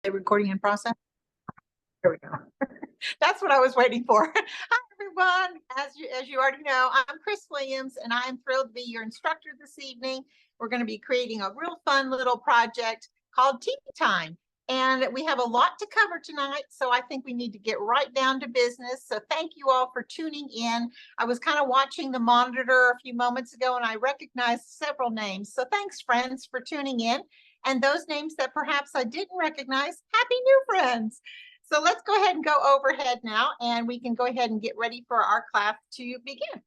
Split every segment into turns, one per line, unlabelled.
Recording in process. Here we go. That's what I was waiting for. Hi, everyone. As you already know, I'm Chris Williams, and I'm thrilled to be your instructor this evening. We're going to be creating a real fun little project called Tea Time. And we have a lot to cover tonight, so I think we need to get right down to business. So thank you all for tuning in. I was kind of watching the monitor a few moments ago, and I recognized several names. So thanks, friends, for tuning in. And those names that perhaps I didn't recognize, happy new friends. So let's go ahead and go overhead now, and we can go ahead and get ready for our class to begin.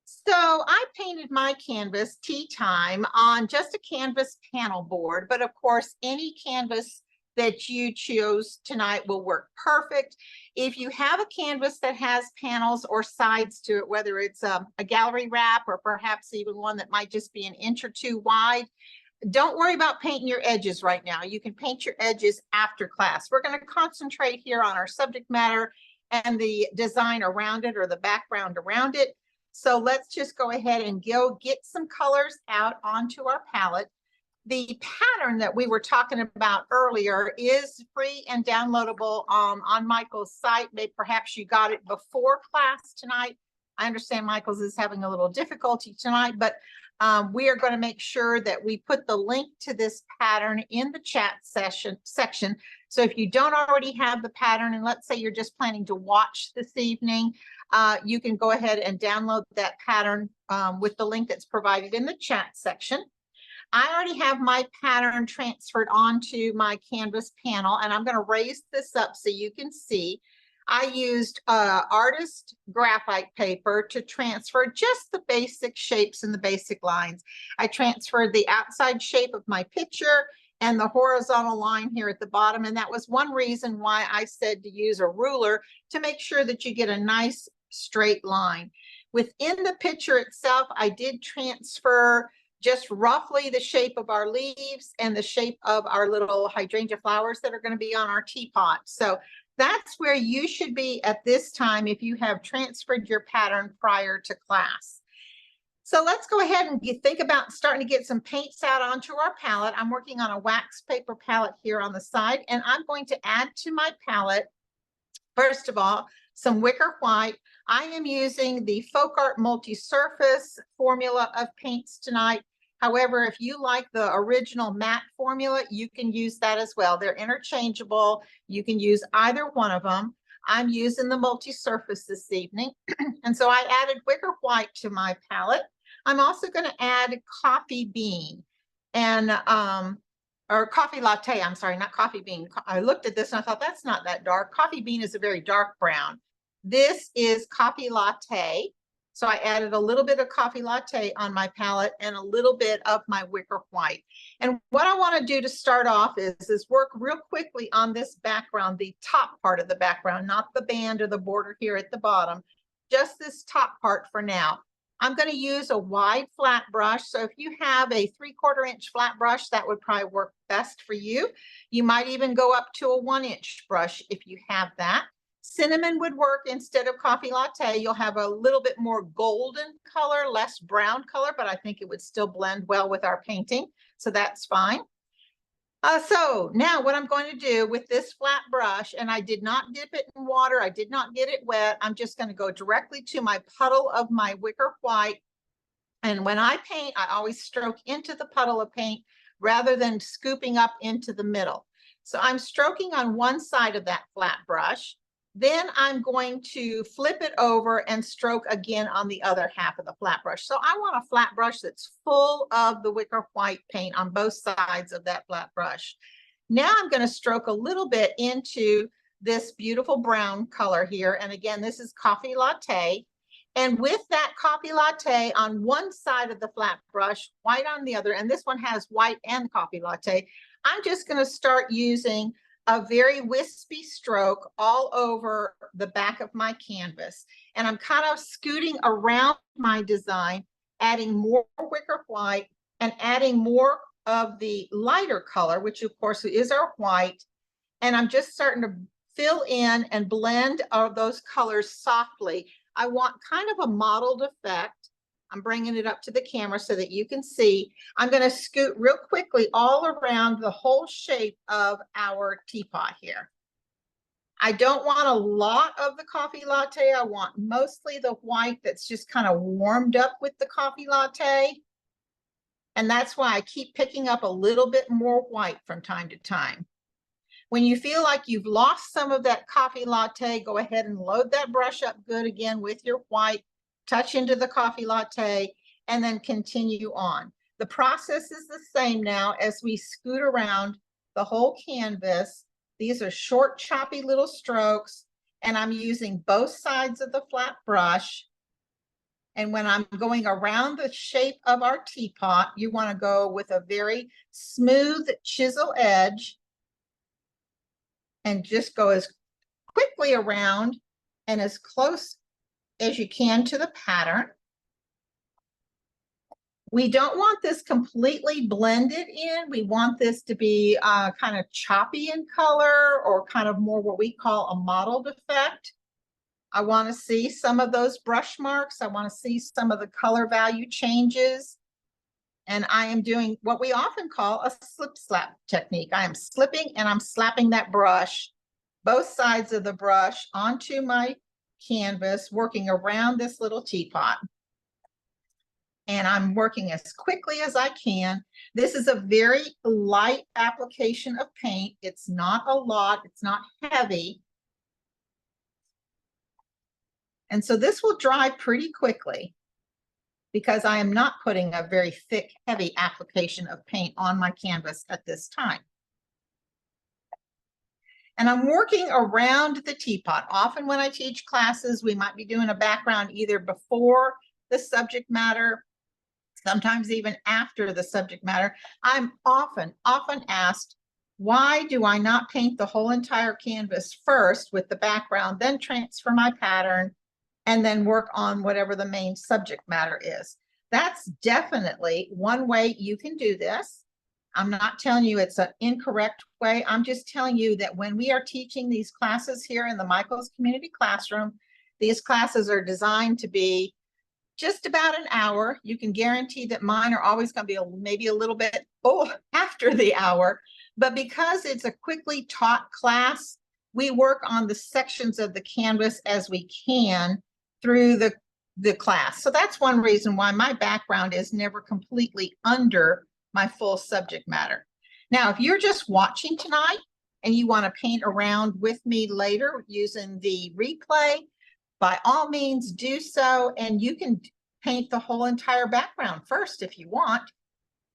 So I painted my canvas Tea Time on just a canvas panel board, but of course, any canvas that you choose tonight will work perfect. If you have a canvas that has panels or sides to it, whether it's a gallery wrap or perhaps even one that might just be an inch or two wide, don't worry about painting your edges right now. You can paint your edges after class. We're going to concentrate here on our subject matter and the design around it or the background around it. So let's just go ahead and go get some colors out onto our palette. The pattern that we were talking about earlier is free and downloadable on Michael's site. Maybe perhaps you got it before class tonight. I understand Michael's is having a little difficulty tonight, but we are going to make sure that we put the link to this pattern in the chat section. So if you don't already have the pattern, and let's say you're just planning to watch this evening, you can go ahead and download that pattern with the link that's provided in the chat section. I already have my pattern transferred onto my canvas panel, and I'm going to raise this up so you can see. I used artist graphite paper to transfer just the basic shapes and the basic lines. I transferred the outside shape of my picture and the horizontal line here at the bottom. And that was one reason why I said to use a ruler to make sure that you get a nice straight line. Within the picture itself, I did transfer just roughly the shape of our leaves and the shape of our little hydrangea flowers that are going to be on our teapot. So that's where you should be at this time if you have transferred your pattern prior to class. So let's go ahead and think about starting to get some paints out onto our palette. I'm working on a wax paper palette here on the side, and I'm going to add to my palette, first of all, some wicker white. I am using the FolkArt multi-surface formula of paints tonight. However, if you like the original matte formula, you can use that as well. They're interchangeable. You can use either one of them. I'm using the multi-surface this evening. And so I added wicker white to my palette. I'm also going to add coffee bean and or coffee latte. I'm sorry, not coffee bean. I looked at this and I thought that's not that dark. Coffee bean is a very dark brown. This is coffee latte. So I added a little bit of coffee latte on my palette and a little bit of my wicker white. And what I want to do to start off is work real quickly on this background, the top part of the background, not the band or the border here at the bottom, just this top part for now. I'm going to use a wide flat brush. So if you have a 3/4 inch flat brush, that would probably work best for you. You might even go up to a 1-inch brush if you have that. Cinnamon would work instead of coffee latte. You'll have a little bit more golden color, less brown color, but I think it would still blend well with our painting. So that's fine. So now what I'm going to do with this flat brush, and I did not dip it in water, I did not get it wet. I'm just going to go directly to my puddle of my wicker white. And when I paint, I always stroke into the puddle of paint rather than scooping up into the middle. So I'm stroking on one side of that flat brush. Then I'm going to flip it over and stroke again on the other half of the flat brush. So I want a flat brush that's full of the wicker white paint on both sides of that flat brush. Now I'm going to stroke a little bit into this beautiful brown color here. And again, this is coffee latte. And with that coffee latte on one side of the flat brush, white on the other, and this one has white and coffee latte, I'm just going to start using a very wispy stroke all over the back of my canvas. And I'm kind of scooting around my design, adding more wicker white and adding more of the lighter color, which of course is our white. And I'm just starting to fill in and blend those colors softly. I want kind of a mottled effect. I'm bringing it up to the camera so that you can see. I'm going to scoot real quickly all around the whole shape of our teapot here. I don't want a lot of the coffee latte. I want mostly the white that's just kind of warmed up with the coffee latte. And that's why I keep picking up a little bit more white from time to time. When you feel like you've lost some of that coffee latte, go ahead and load that brush up good again with your white, touch into the coffee latte, and then continue on. The process is the same now as we scoot around the whole canvas. These are short, choppy little strokes, and I'm using both sides of the flat brush. And when I'm going around the shape of our teapot, you want to go with a very smooth chisel edge and just go as quickly around and as close as you can to the pattern. We don't want this completely blended in. We want this to be kind of choppy in color, or kind of more what we call a mottled effect. I want to see some of those brush marks. I want to see some of the color value changes. And I am doing what we often call a slip slap technique. I am slipping and I'm slapping that brush, both sides of the brush, onto my canvas, working around this little teapot. And I'm working as quickly as I can. This is a very light application of paint. It's not a lot, it's not heavy. And so this will dry pretty quickly, because I am not putting a very thick, heavy application of paint on my canvas at this time. And I'm working around the teapot. Often when I teach classes, we might be doing a background either before the subject matter, sometimes even after the subject matter. I'm often asked, why do I not paint the whole entire canvas first with the background, then transfer my pattern, and then work on whatever the main subject matter is? That's definitely one way you can do this. I'm not telling you it's an incorrect way. I'm just telling you that when we are teaching these classes here in the Michaels Community Classroom, these classes are designed to be just about an hour. You can guarantee that mine are always going to be maybe a little bit after the hour. But because it's a quickly taught class, we work on the sections of the canvas as we can through the class. So that's one reason why my background is never completely under my full subject matter. Now, if you're just watching tonight and you want to paint around with me later using the replay, by all means do so, and you can paint the whole entire background first if you want,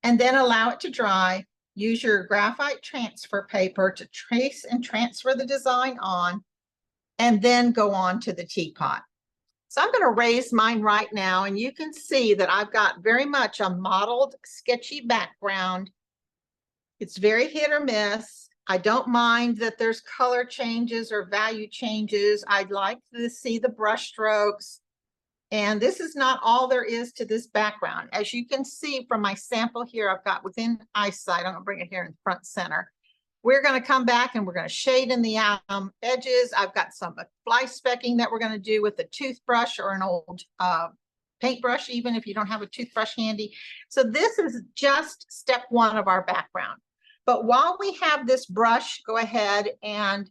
and then allow it to dry. Use your graphite transfer paper to trace and transfer the design on, and then go on to the teapot. So I'm going to raise mine right now, and you can see that I've got very much a mottled, sketchy background. It's very hit or miss. I don't mind that there's color changes or value changes. I'd like to see the brush strokes. And this is not all there is to this background. As you can see from my sample here, I've got within eyesight, I'm going to bring it here in front center. We're going to come back and we're going to shade in the edges. I've got some fly specking that we're going to do with a toothbrush or an old paintbrush, even if you don't have a toothbrush handy. So this is just step one of our background. But while we have this brush go ahead and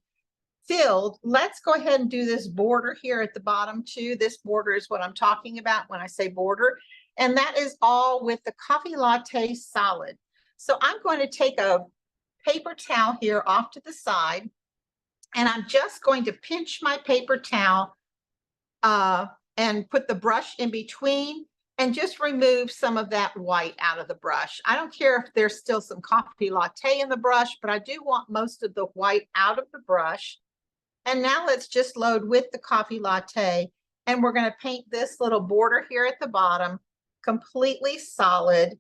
filled, let's go ahead and do this border here at the bottom too. This border is what I'm talking about when I say border. And that is all with the coffee latte solid. So I'm going to take a paper towel here off to the side, and I'm just going to pinch my paper towel and put the brush in between and just remove some of that white out of the brush. I don't care if there's still some coffee latte in the brush, but I do want most of the white out of the brush. And now let's just load with the coffee latte, and we're going to paint this little border here at the bottom completely solid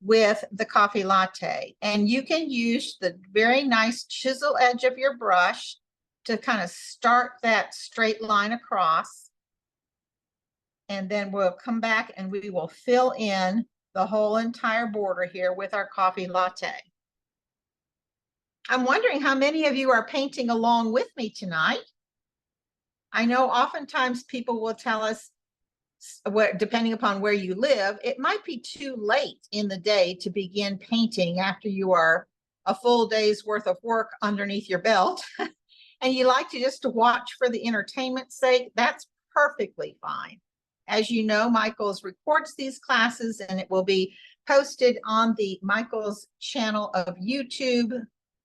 with the coffee latte. And you can use the very nice chisel edge of your brush to kind of start that straight line across. And then we'll come back and we will fill in the whole entire border here with our coffee latte. I'm wondering how many of you are painting along with me tonight. I know oftentimes people will tell us, depending upon where you live, it might be too late in the day to begin painting after you are a full day's worth of work underneath your belt. And you like to just to watch for the entertainment's sake, that's perfectly fine. As you know, Michaels records these classes and it will be posted on the Michaels channel of YouTube,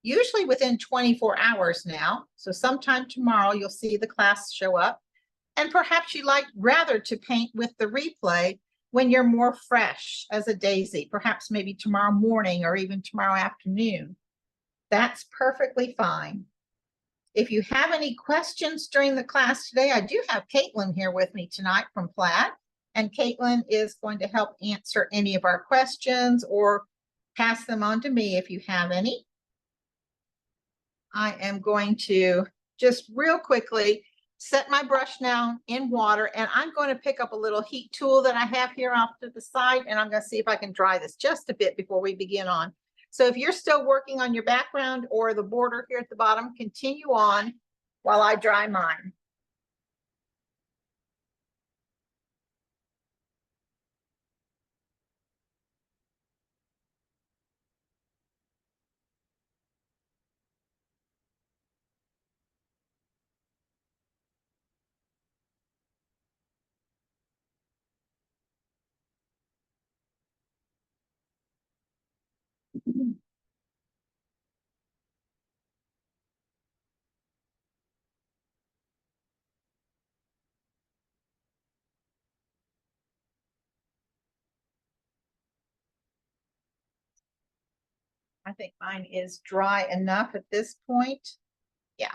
usually within 24 hours now. So sometime tomorrow, you'll see the class show up. And perhaps you like rather to paint with the replay when you're more fresh as a daisy, perhaps maybe tomorrow morning or even tomorrow afternoon. That's perfectly fine. If you have any questions during the class today, I do have Caitlin here with me tonight from Plaid, and Caitlin is going to help answer any of our questions or pass them on to me if you have any. I am going to just real quickly set my brush now in water, and I'm going to pick up a little heat tool that I have here off to the side, and I'm going to see if I can dry this just a bit before we begin on. So if you're still working on your background or the border here at the bottom, continue on while I dry mine. I think mine is dry enough at this point. Yeah.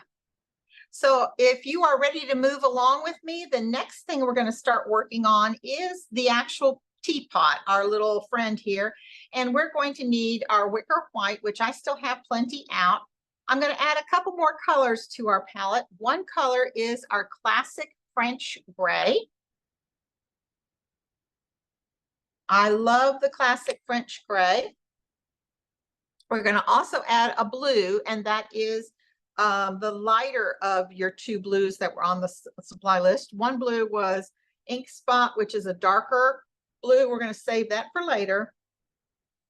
So if you are ready to move along with me, the next thing we're going to start working on is the actual teapot, our little friend here. And we're going to need our wicker white, which I still have plenty out. I'm going to add a couple more colors to our palette. One color is our classic French gray. I love the classic French gray. We're going to also add a blue, and that is the lighter of your two blues that were on the supply list. One blue was Ink Spot, which is a darker blue. We're going to save that for later.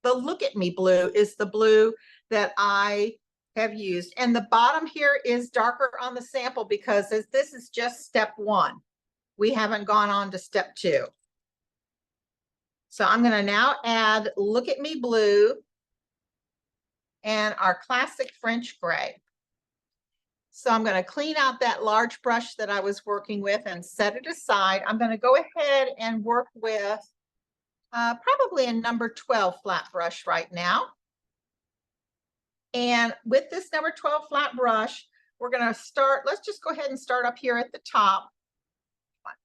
The Look at Me blue is the blue that I have used. And the bottom here is darker on the sample because this is just step one. We haven't gone on to step two. So I'm going to now add Look at Me blue and our classic French gray. So I'm going to clean out that large brush that I was working with and set it aside. I'm going to go ahead and work with probably a number 12 flat brush right now. And with this number 12 flat brush, we're going to start, let's just go ahead and start up here at the top.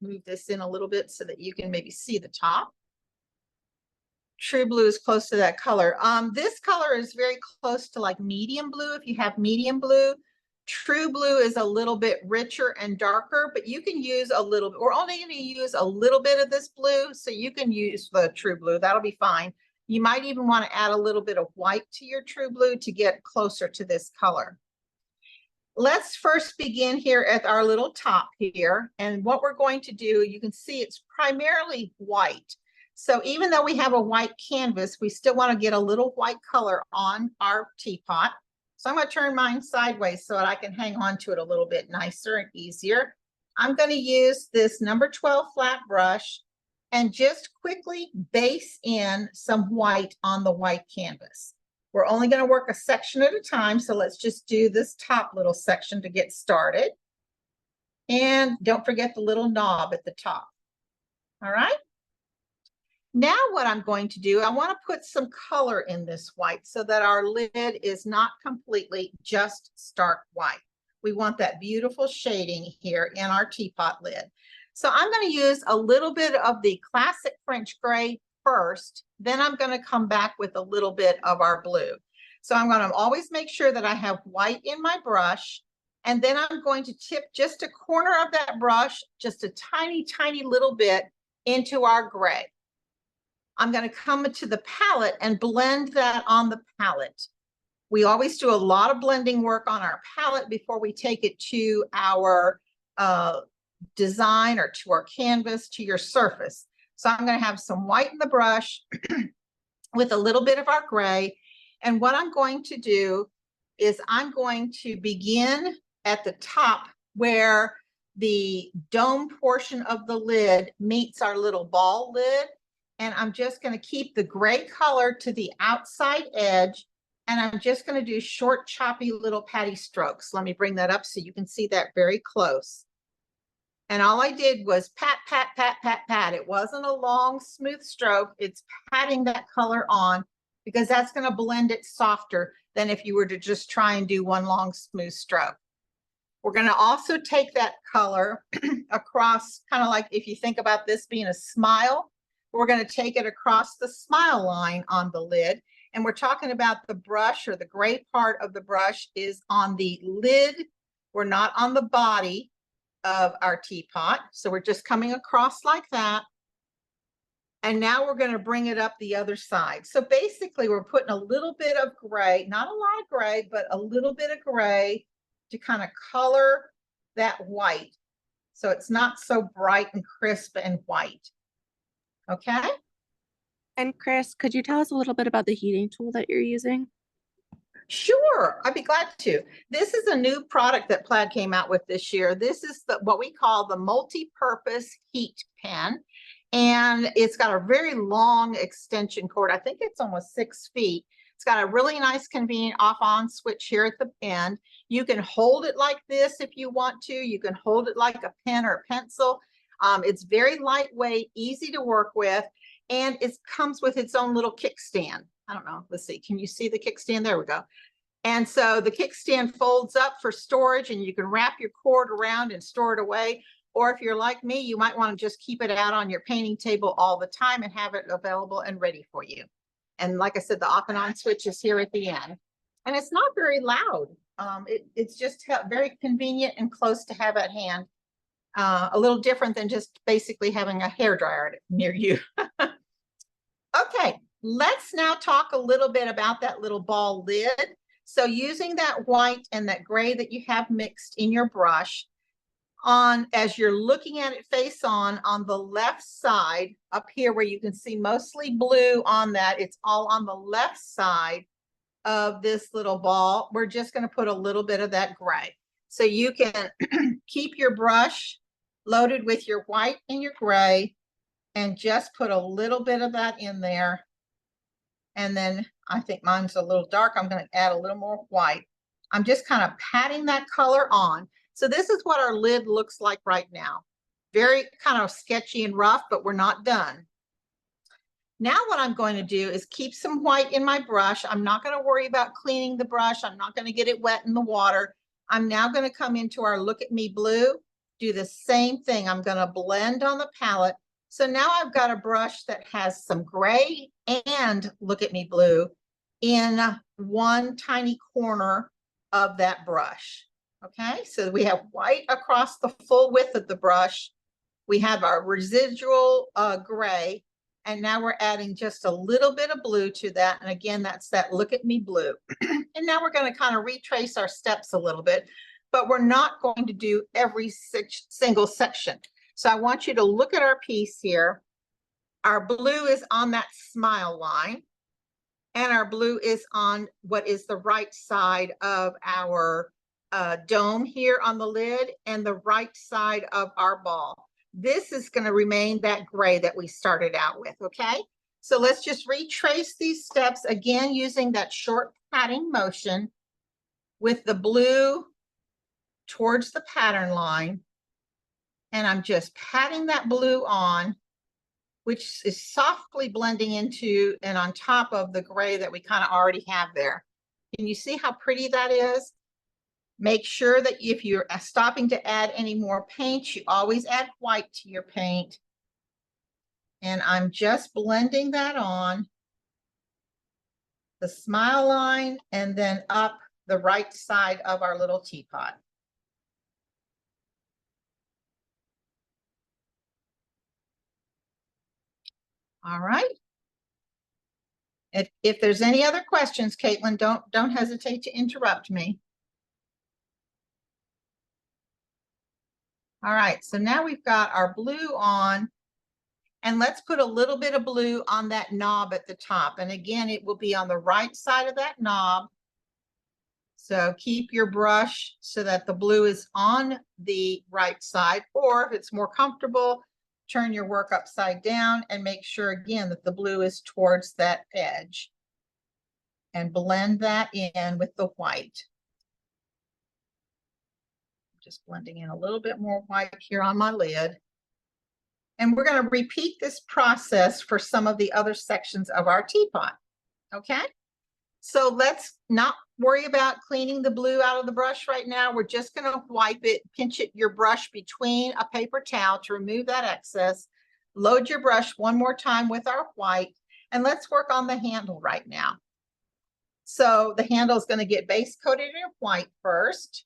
Move this in a little bit so that you can maybe see the top. True blue is close to that color. This color is very close to like medium blue. If you have medium blue, true blue is a little bit richer and darker, but you can use a little bit. We're only going to use a little bit of this blue, so you can use the true blue. That'll be fine. You might even want to add a little bit of white to your true blue to get closer to this color. Let's first begin here at our little top here. And what we're going to do, you can see it's primarily white. So even though we have a white canvas, we still want to get a little white color on our teapot. So I'm going to turn mine sideways so that I can hang on to it a little bit nicer and easier. I'm going to use this number 12 flat brush and just quickly base in some white on the white canvas. We're only going to work a section at a time, so let's just do this top little section to get started. And don't forget the little knob at the top. All right. Now what I'm going to do, I want to put some color in this white so that our lid is not completely just stark white. We want that beautiful shading here in our teapot lid. So I'm going to use a little bit of the classic French gray first, then I'm going to come back with a little bit of our blue. So I'm going to always make sure that I have white in my brush, and then I'm going to tip just a corner of that brush, just a tiny, tiny little bit into our gray. I'm going to come to the palette and blend that on the palette. We always do a lot of blending work on our palette before we take it to our design or to our canvas, to your surface. So I'm going to have some white in the brush with a little bit of our gray. And what I'm going to do is I'm going to begin at the top where the dome portion of the lid meets our little ball lid. And I'm just going to keep the gray color to the outside edge. And I'm just going to do short, choppy little patty strokes. Let me bring that up so you can see that very close. And all I did was pat, pat, pat, pat, pat. It wasn't a long, smooth stroke. It's patting that color on because that's going to blend it softer than if you were to just try and do one long, smooth stroke. We're going to also take that color across, kind of like if you think about this being a smile, we're going to take it across the smile line on the lid. And we're talking about the brush, or the gray part of the brush is on the lid. We're not on the body of our teapot. So we're just coming across like that. And now we're going to bring it up the other side. So basically we're putting a little bit of gray, not a lot of gray, but a little bit of gray to kind of color that white. So it's not so bright and crisp and white. Okay.
And Chris, could you tell us a little bit about the heating tool that you're using?
Sure, I'd be glad to. This is a new product that Plaid came out with this year. This is what we call the multi-purpose heat pen. And it's got a very long extension cord. I think it's almost 6 feet. It's got a really nice, convenient off-on switch here at the end. You can hold it like this if you want to. You can hold it like a pen or a pencil. It's very lightweight, easy to work with, and it comes with its own little kickstand. I don't know. Let's see. Can you see the kickstand? There we go. And so the kickstand folds up for storage, and you can wrap your cord around and store it away. Or if you're like me, you might want to just keep it out on your painting table all the time and have it available and ready for you. And like I said, the off and on switch is here at the end. And it's not very loud. It's just very convenient and close to have at hand. A little different than just basically having a hairdryer near you. Okay, let's now talk a little bit about that little ball lid. So using that white and that gray that you have mixed in your brush, as you're looking at it face on the left side up here where you can see mostly blue on that, it's all on the left side of this little ball. We're just going to put a little bit of that gray. So you can keep your brush loaded with your white and your gray and just put a little bit of that in there. And then I think mine's a little dark. I'm going to add a little more white. I'm just kind of patting that color on. So this is what our lid looks like right now. Very kind of sketchy and rough, but we're not done. Now what I'm going to do is keep some white in my brush. I'm not going to worry about cleaning the brush. I'm not going to get it wet in the water. I'm now going to come into our Look at Me blue, do the same thing. I'm going to blend on the palette. So now I've got a brush that has some gray and Look at Me blue in one tiny corner of that brush. Okay, so we have white across the full width of the brush. We have our residual gray, and now we're adding just a little bit of blue to that. And again, that's that Look at Me blue. And now we're going to kind of retrace our steps a little bit, but we're not going to do every single section. So I want you to look at our piece here. Our blue is on that smile line, and our blue is on what is the right side of our dome here on the lid and the right side of our ball. This is going to remain that gray that we started out with, okay? So let's just retrace these steps again using that short patting motion with the blue towards the pattern line. And I'm just patting that blue on, which is softly blending into and on top of the gray that we kind of already have there. Can you see how pretty that is? Make sure that if you're stopping to add any more paint, you always add white to your paint. And I'm just blending that on the smile line and then up the right side of our little teapot. All right. If there's any other questions, Caitlin, don't hesitate to interrupt me. All right, so now we've got our blue on, and let's put a little bit of blue on that knob at the top. And again, it will be on the right side of that knob. So keep your brush so that the blue is on the right side, or if it's more comfortable, turn your work upside down and make sure again that the blue is towards that edge. And blend that in with the white. Just blending in a little bit more white here on my lid. And we're going to repeat this process for some of the other sections of our teapot. Okay, so let's not worry about cleaning the blue out of the brush right now. We're just going to wipe it, pinch it, your brush between a paper towel to remove that excess. Load your brush one more time with our white, and let's work on the handle right now. So the handle is going to get base coated in white first.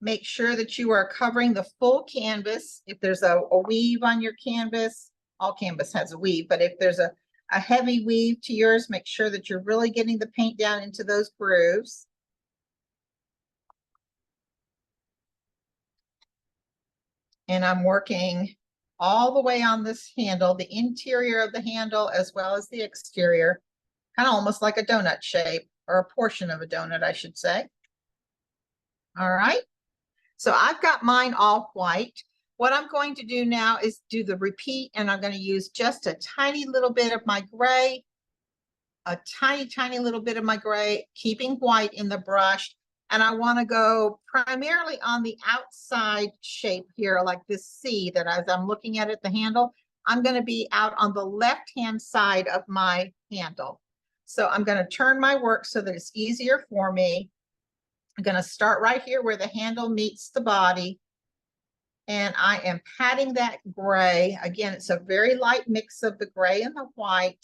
Make sure that you are covering the full canvas. If there's a weave on your canvas, all canvas has a weave, but if there's a heavy weave to yours, make sure that you're really getting the paint down into those grooves. And I'm working all the way on this handle, the interior of the handle as well as the exterior, kind of almost like a donut shape, or a portion of a donut, I should say. All right. So I've got mine all white. What I'm going to do now is do the repeat, and I'm going to use just a tiny little bit of my gray, a tiny little bit of my gray, keeping white in the brush. And I want to go primarily on the outside shape here, like this C that as I'm looking at it, the handle, I'm going to be out on the left-hand side of my handle. So I'm going to turn my work so that it's easier for me. I'm going to start right here where the handle meets the body. And I am patting that gray. Again, it's a very light mix of the gray and the white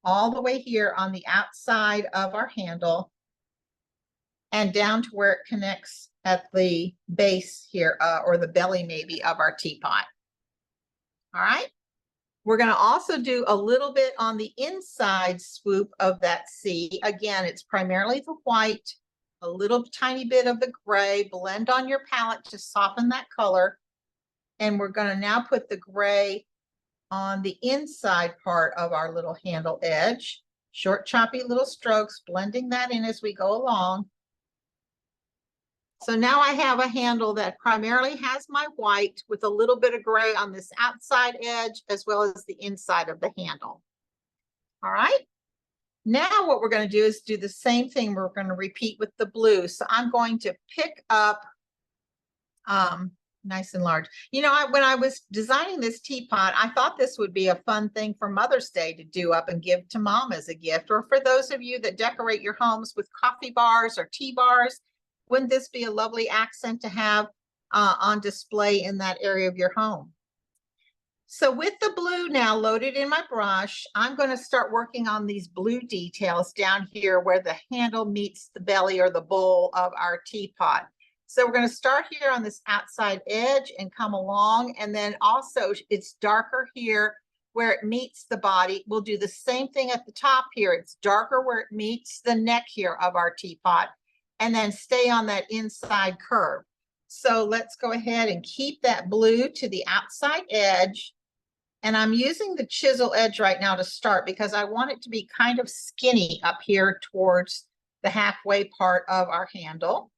all the way here on the outside of our handle and down to where it connects at the base here, or the belly maybe of our teapot. All right. We're going to also do a little bit on the inside swoop of that C. Again, it's primarily the white, a little tiny bit of the gray, blend on your palette to soften that color. And we're going to now put the gray on the inside part of our little handle edge. Short, choppy little strokes, blending that in as we go along. So now I have a handle that primarily has my white with a little bit of gray on this outside edge as well as the inside of the handle. All right. Now what we're going to do is do the same thing. We're going to repeat with the blue. So I'm going to pick up nice and large. You know, when I was designing this teapot, I thought this would be a fun thing for Mother's Day to do up and give to mom as a gift, or for those of you that decorate your homes with coffee bars or tea bars. Wouldn't this be a lovely accent to have on display in that area of your home? So with the blue now loaded in my brush, I'm going to start working on these blue details down here where the handle meets the belly or the bowl of our teapot. So we're going to start here on this outside edge and come along, and then also it's darker here where it meets the body. We'll do the same thing at the top here. It's darker where it meets the neck here of our teapot, and then stay on that inside curve. So let's go ahead and keep that blue to the outside edge. And I'm using the chisel edge right now to start because I want it to be kind of skinny up here towards the halfway part of our handle.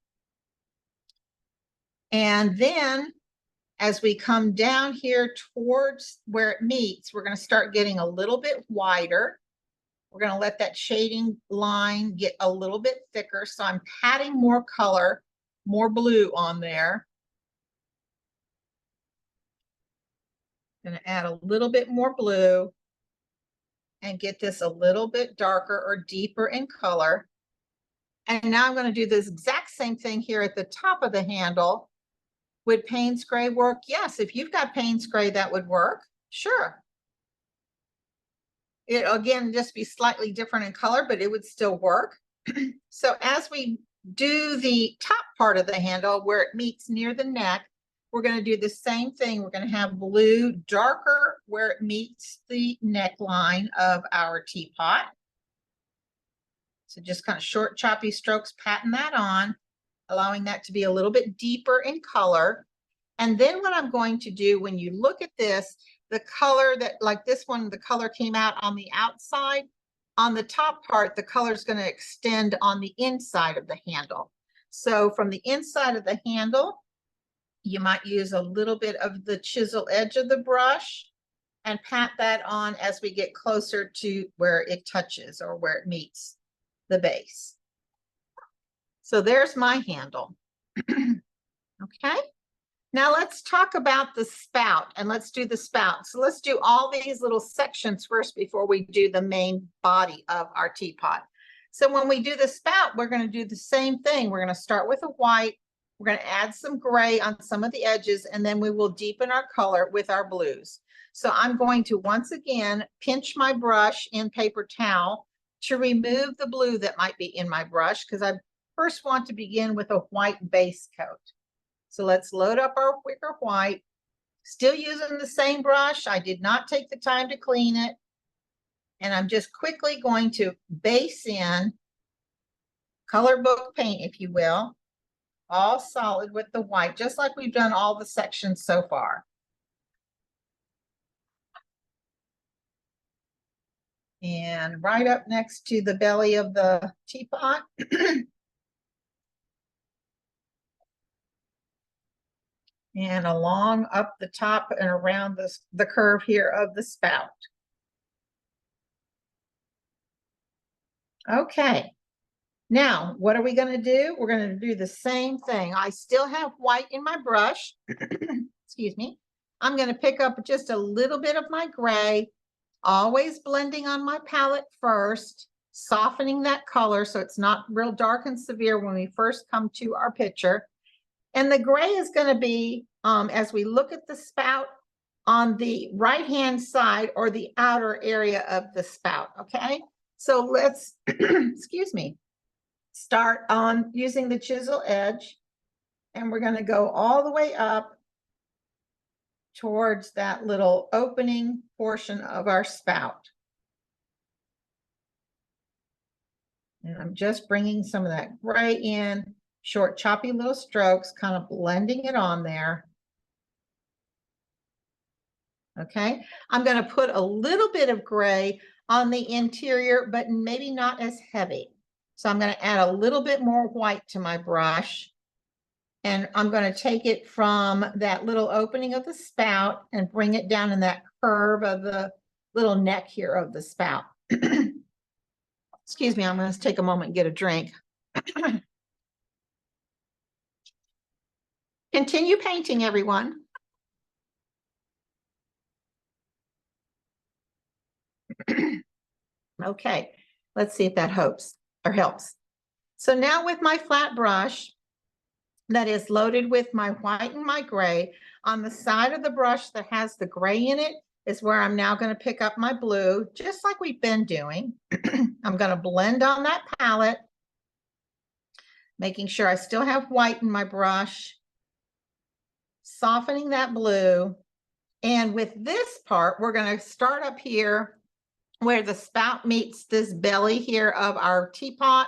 And then as we come down here towards where it meets, we're going to start getting a little bit wider. We're going to let that shading line get a little bit thicker. So I'm patting more color, more blue on there. Going to add a little bit more blue and get this a little bit darker or deeper in color. And now I'm going to do this exact same thing here at the top of the handle. Would Payne's gray work? Yes, if you've got Payne's gray, that would work. Sure. It again just be slightly different in color, but it would still work. So as we do the top part of the handle where it meets near the neck, we're going to do the same thing. We're going to have blue darker where it meets the neckline of our teapot. So just kind of short, choppy strokes, patting that on. allowing that to be a little bit deeper in color. And then what I'm going to do, when you look at this, the color that, like this one, the color came out on the outside. On the top part, the color is going to extend on the inside of the handle. So from the inside of the handle, you might use a little bit of the chisel edge of the brush and pat that on as we get closer to where it touches or where it meets the base. So there's my handle. Okay. Now let's talk about the spout, and let's do the spout. So let's do all these little sections first before we do the main body of our teapot. So when we do the spout, we're going to do the same thing. We're going to start with a white. We're going to add some gray on some of the edges, and then we will deepen our color with our blues. So I'm going to once again pinch my brush in paper towel to remove the blue that might be in my brush, because I first want to begin with a white base coat. So let's load up our Wicker white, still using the same brush. I did not take the time to clean it. And I'm just quickly going to base in color book paint, if you will, all solid with the white, just like we've done all the sections so far. And right up next to the belly of the teapot. And along up the top and around the curve here of the spout. Okay. Now, what are we going to do? We're going to do the same thing. I still have white in my brush. Excuse me. I'm going to pick up just a little bit of my gray, always blending on my palette first, softening that color so it's not real dark and severe when we first come to our picture. And the gray is going to be, as we look at the spout, on the right-hand side or the outer area of the spout, okay? So let's, excuse me, start on using the chisel edge, and we're going to go all the way up towards that little opening portion of our spout. And I'm just bringing some of that gray in. Short, choppy little strokes, kind of blending it on there. Okay, I'm going to put a little bit of gray on the interior, but maybe not as heavy. So I'm going to add a little bit more white to my brush. And I'm going to take it from that little opening of the spout and bring it down in that curve of the little neck here of the spout. Excuse me, I'm going to take a moment and get a drink. Continue painting, everyone. Okay, let's see if that helps. So now with my flat brush that is loaded with my white and my gray, on the side of the brush that has the gray in it is where I'm now going to pick up my blue, just like we've been doing. I'm going to blend on that palette, making sure I still have white in my brush, softening that blue. And with this part, we're going to start up here where the spout meets this belly here of our teapot.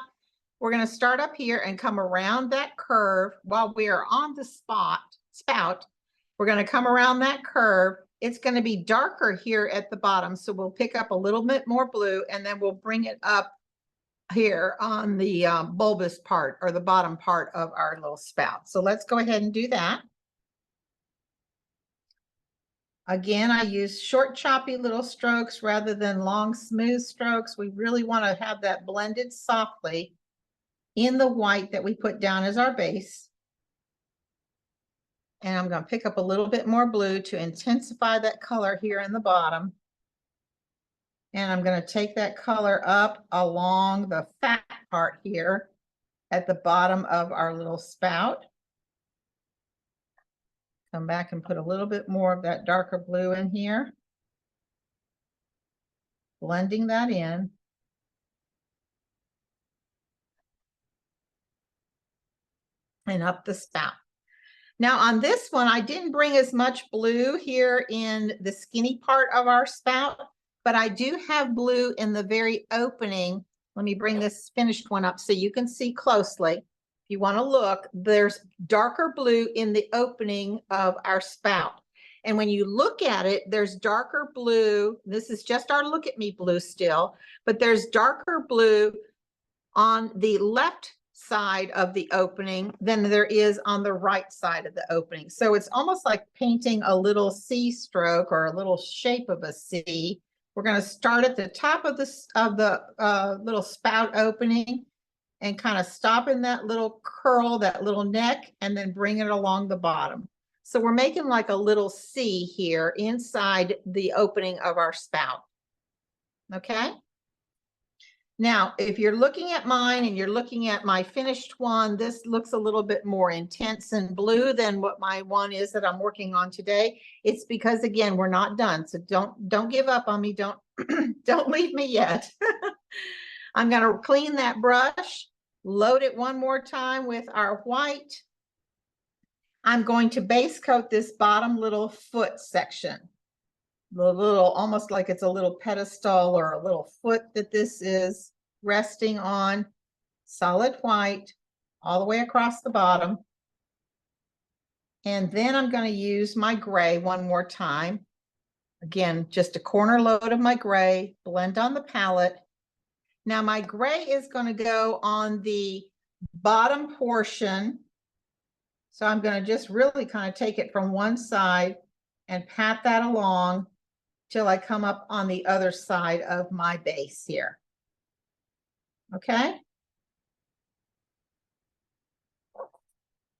We're going to start up here and come around that curve while we are on the spout. We're going to come around that curve. It's going to be darker here at the bottom. So we'll pick up a little bit more blue, and then we'll bring it up here on the bulbous part or the bottom part of our little spout. So let's go ahead and do that. Again, I use short, choppy little strokes rather than long, smooth strokes. We really want to have that blended softly in the white that we put down as our base. And I'm going to pick up a little bit more blue to intensify that color here in the bottom. And I'm going to take that color up along the fat part here at the bottom of our little spout. Come back and put a little bit more of that darker blue in here. Blending that in. And up the spout. Now on this one, I didn't bring as much blue here in the skinny part of our spout, but I do have blue in the very opening. Let me bring this finished one up so you can see closely. if you want to look, there's darker blue in the opening of our spout. And when you look at it, there's darker blue. This is just our look at me blue still, but there's darker blue on the left side of the opening than there is on the right side of the opening. So it's almost like painting a little C stroke or a little shape of a C. We're going to start at the top of the little spout opening and kind of stop in that little curl, that little neck, and then bring it along the bottom. So we're making like a little C here inside the opening of our spout. Okay. Now, if you're looking at mine and you're looking at my finished one, this looks a little bit more intense and blue than what my one is that I'm working on today. It's because, again, we're not done. So don't give up on me. Don't don't leave me yet. I'm going to clean that brush, load it one more time with our white. I'm going to base coat this bottom little foot section. The little, almost like it's a little pedestal or a little foot that this is resting on, solid white all the way across the bottom. And then I'm going to use my gray one more time. Again, just a corner load of my gray, blend on the palette. Now my gray is going to go on the bottom portion. So I'm going to just really kind of take it from one side and pat that along till I come up on the other side of my base here. Okay.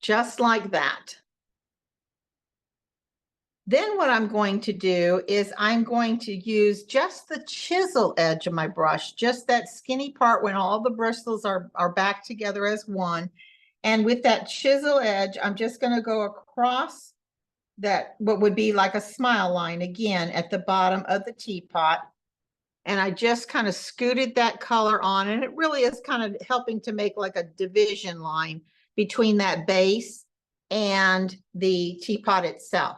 Just like that. Then what I'm going to do is I'm going to use just the chisel edge of my brush, just that skinny part when all the bristles are back together as one. And with that chisel edge, I'm just going to go across that, what would be like a smile line again at the bottom of the teapot. And I just kind of scooted that color on, and it really is kind of helping to make like a division line between that base and the teapot itself.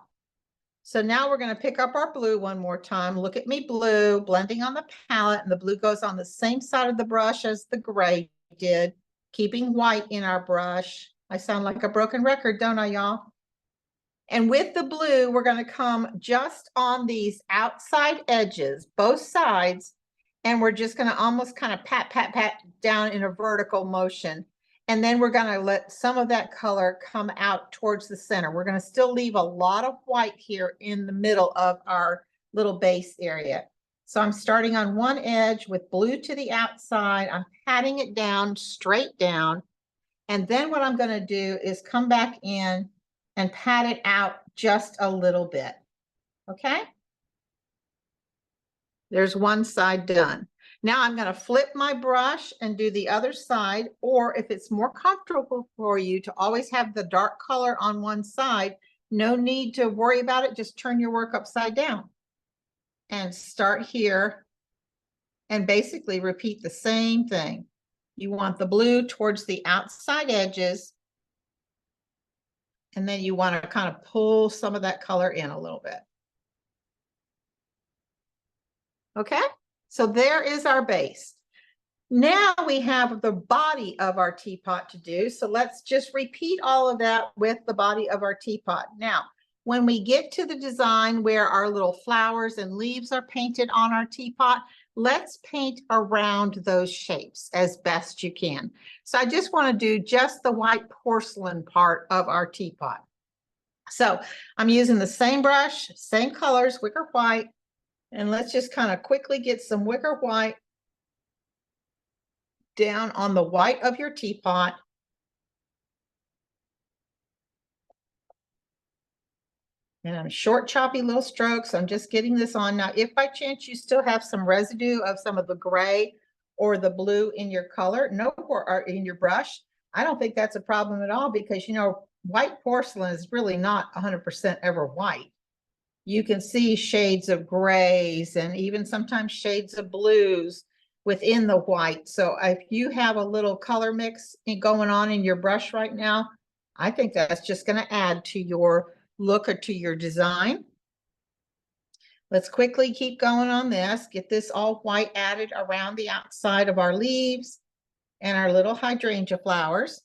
So now we're going to pick up our blue one more time. Look at me blue, blending on the palette, and the blue goes on the same side of the brush as the gray did, keeping white in our brush. I sound like a broken record, don't I, y'all? And with the blue, we're going to come just on these outside edges, both sides, and we're just going to almost kind of pat, pat, pat down in a vertical motion. And then we're going to let some of that color come out towards the center. We're going to still leave a lot of white here in the middle of our little base area. So I'm starting on one edge with blue to the outside. I'm patting it down, straight down. And then what I'm going to do is come back in and pat it out just a little bit. Okay. There's one side done. Now I'm going to flip my brush and do the other side, or if it's more comfortable for you to always have the dark color on one side, no need to worry about it. Just turn your work upside down and start here and basically repeat the same thing. You want the blue towards the outside edges, and then you want to kind of pull some of that color in a little bit. Okay, so there is our base. Now we have the body of our teapot to do. So let's just repeat all of that with the body of our teapot. Now, when we get to the design where our little flowers and leaves are painted on our teapot, let's paint around those shapes as best you can. So I just want to do just the white porcelain part of our teapot. So I'm using the same brush, same colors, wicker white, and let's just kind of quickly get some wicker white down on the white of your teapot. And I'm short, choppy little strokes. I'm just getting this on. Now, if by chance you still have some residue of some of the gray or the blue in your color, or in your brush, I don't think that's a problem at all, because, you know, white porcelain is really not 100% ever white. You can see shades of grays and even sometimes shades of blues within the white. So if you have a little color mix going on in your brush right now, I think that's just going to add to your look or to your design. Let's quickly keep going on this. Get this all white added around the outside of our leaves and our little hydrangea flowers.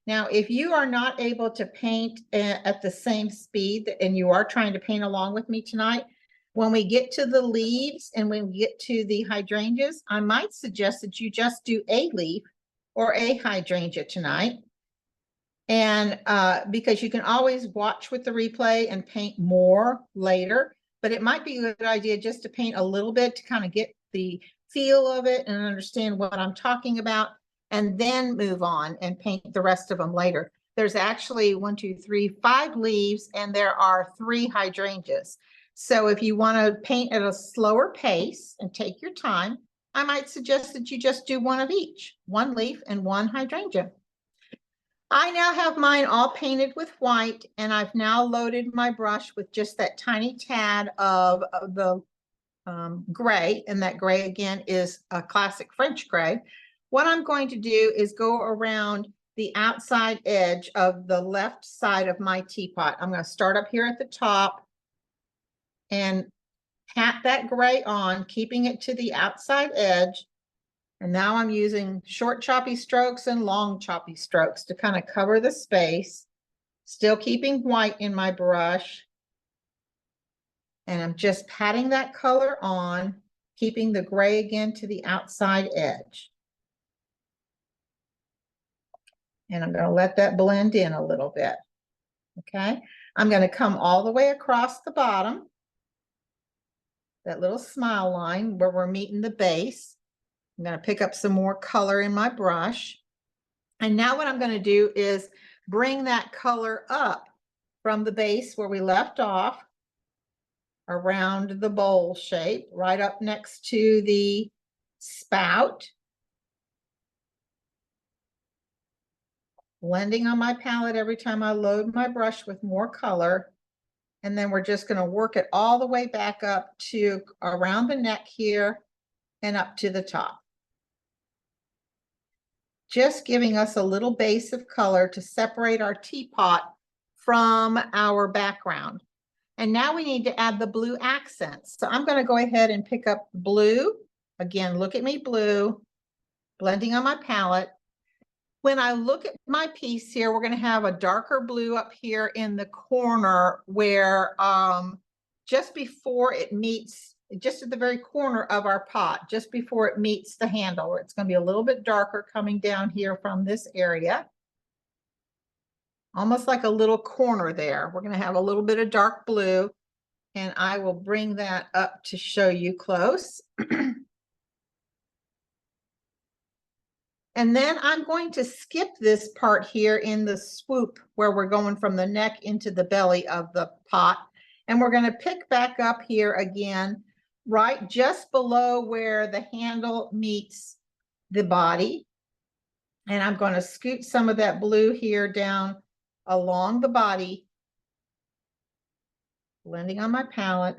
Now, if you are not able to paint at the same speed and you are trying to paint along with me tonight, when we get to the leaves and when we get to the hydrangeas, I might suggest that you just do a leaf or a hydrangea tonight. And because you can always watch with the replay and paint more later, but it might be a good idea just to paint a little bit to kind of get the feel of it and understand what I'm talking about, and then move on and paint the rest of them later. There's actually 5 leaves, and there are 3 hydrangeas. So if you want to paint at a slower pace and take your time, I might suggest that you just do one of each, 1 leaf and 1 hydrangea. I now have mine all painted with white, and I've now loaded my brush with just that tiny tad of the gray, and that gray again is a classic French gray. What I'm going to do is go around the outside edge of the left side of my teapot. I'm going to start up here at the top and pat that gray on, keeping it to the outside edge. And now I'm using short choppy strokes and long choppy strokes to kind of cover the space, still keeping white in my brush. And I'm just patting that color on, keeping the gray again to the outside edge. And I'm going to let that blend in a little bit. Okay, I'm going to come all the way across the bottom, that little smile line where we're meeting the base. I'm going to pick up some more color in my brush. And now what I'm going to do is bring that color up from the base where we left off, around the bowl shape, right up next to the spout. Blending on my palette every time I load my brush with more color. And then we're just going to work it all the way back up to around the neck here and up to the top. Just giving us a little base of color to separate our teapot from our background. And now we need to add the blue accents. So I'm going to go ahead and pick up blue. Again, look at me, blue, blending on my palette. When I look at my piece here, we're going to have a darker blue up here in the corner where just before it meets, just at the very corner of our pot, just before it meets the handle, it's going to be a little bit darker coming down here from this area. Almost like a little corner there. We're going to have a little bit of dark blue, and I will bring that up to show you close. And then I'm going to skip this part here in the swoop where we're going from the neck into the belly of the pot. And we're going to pick back up here again, right just below where the handle meets the body. And I'm going to scoot some of that blue here down along the body, blending on my palette.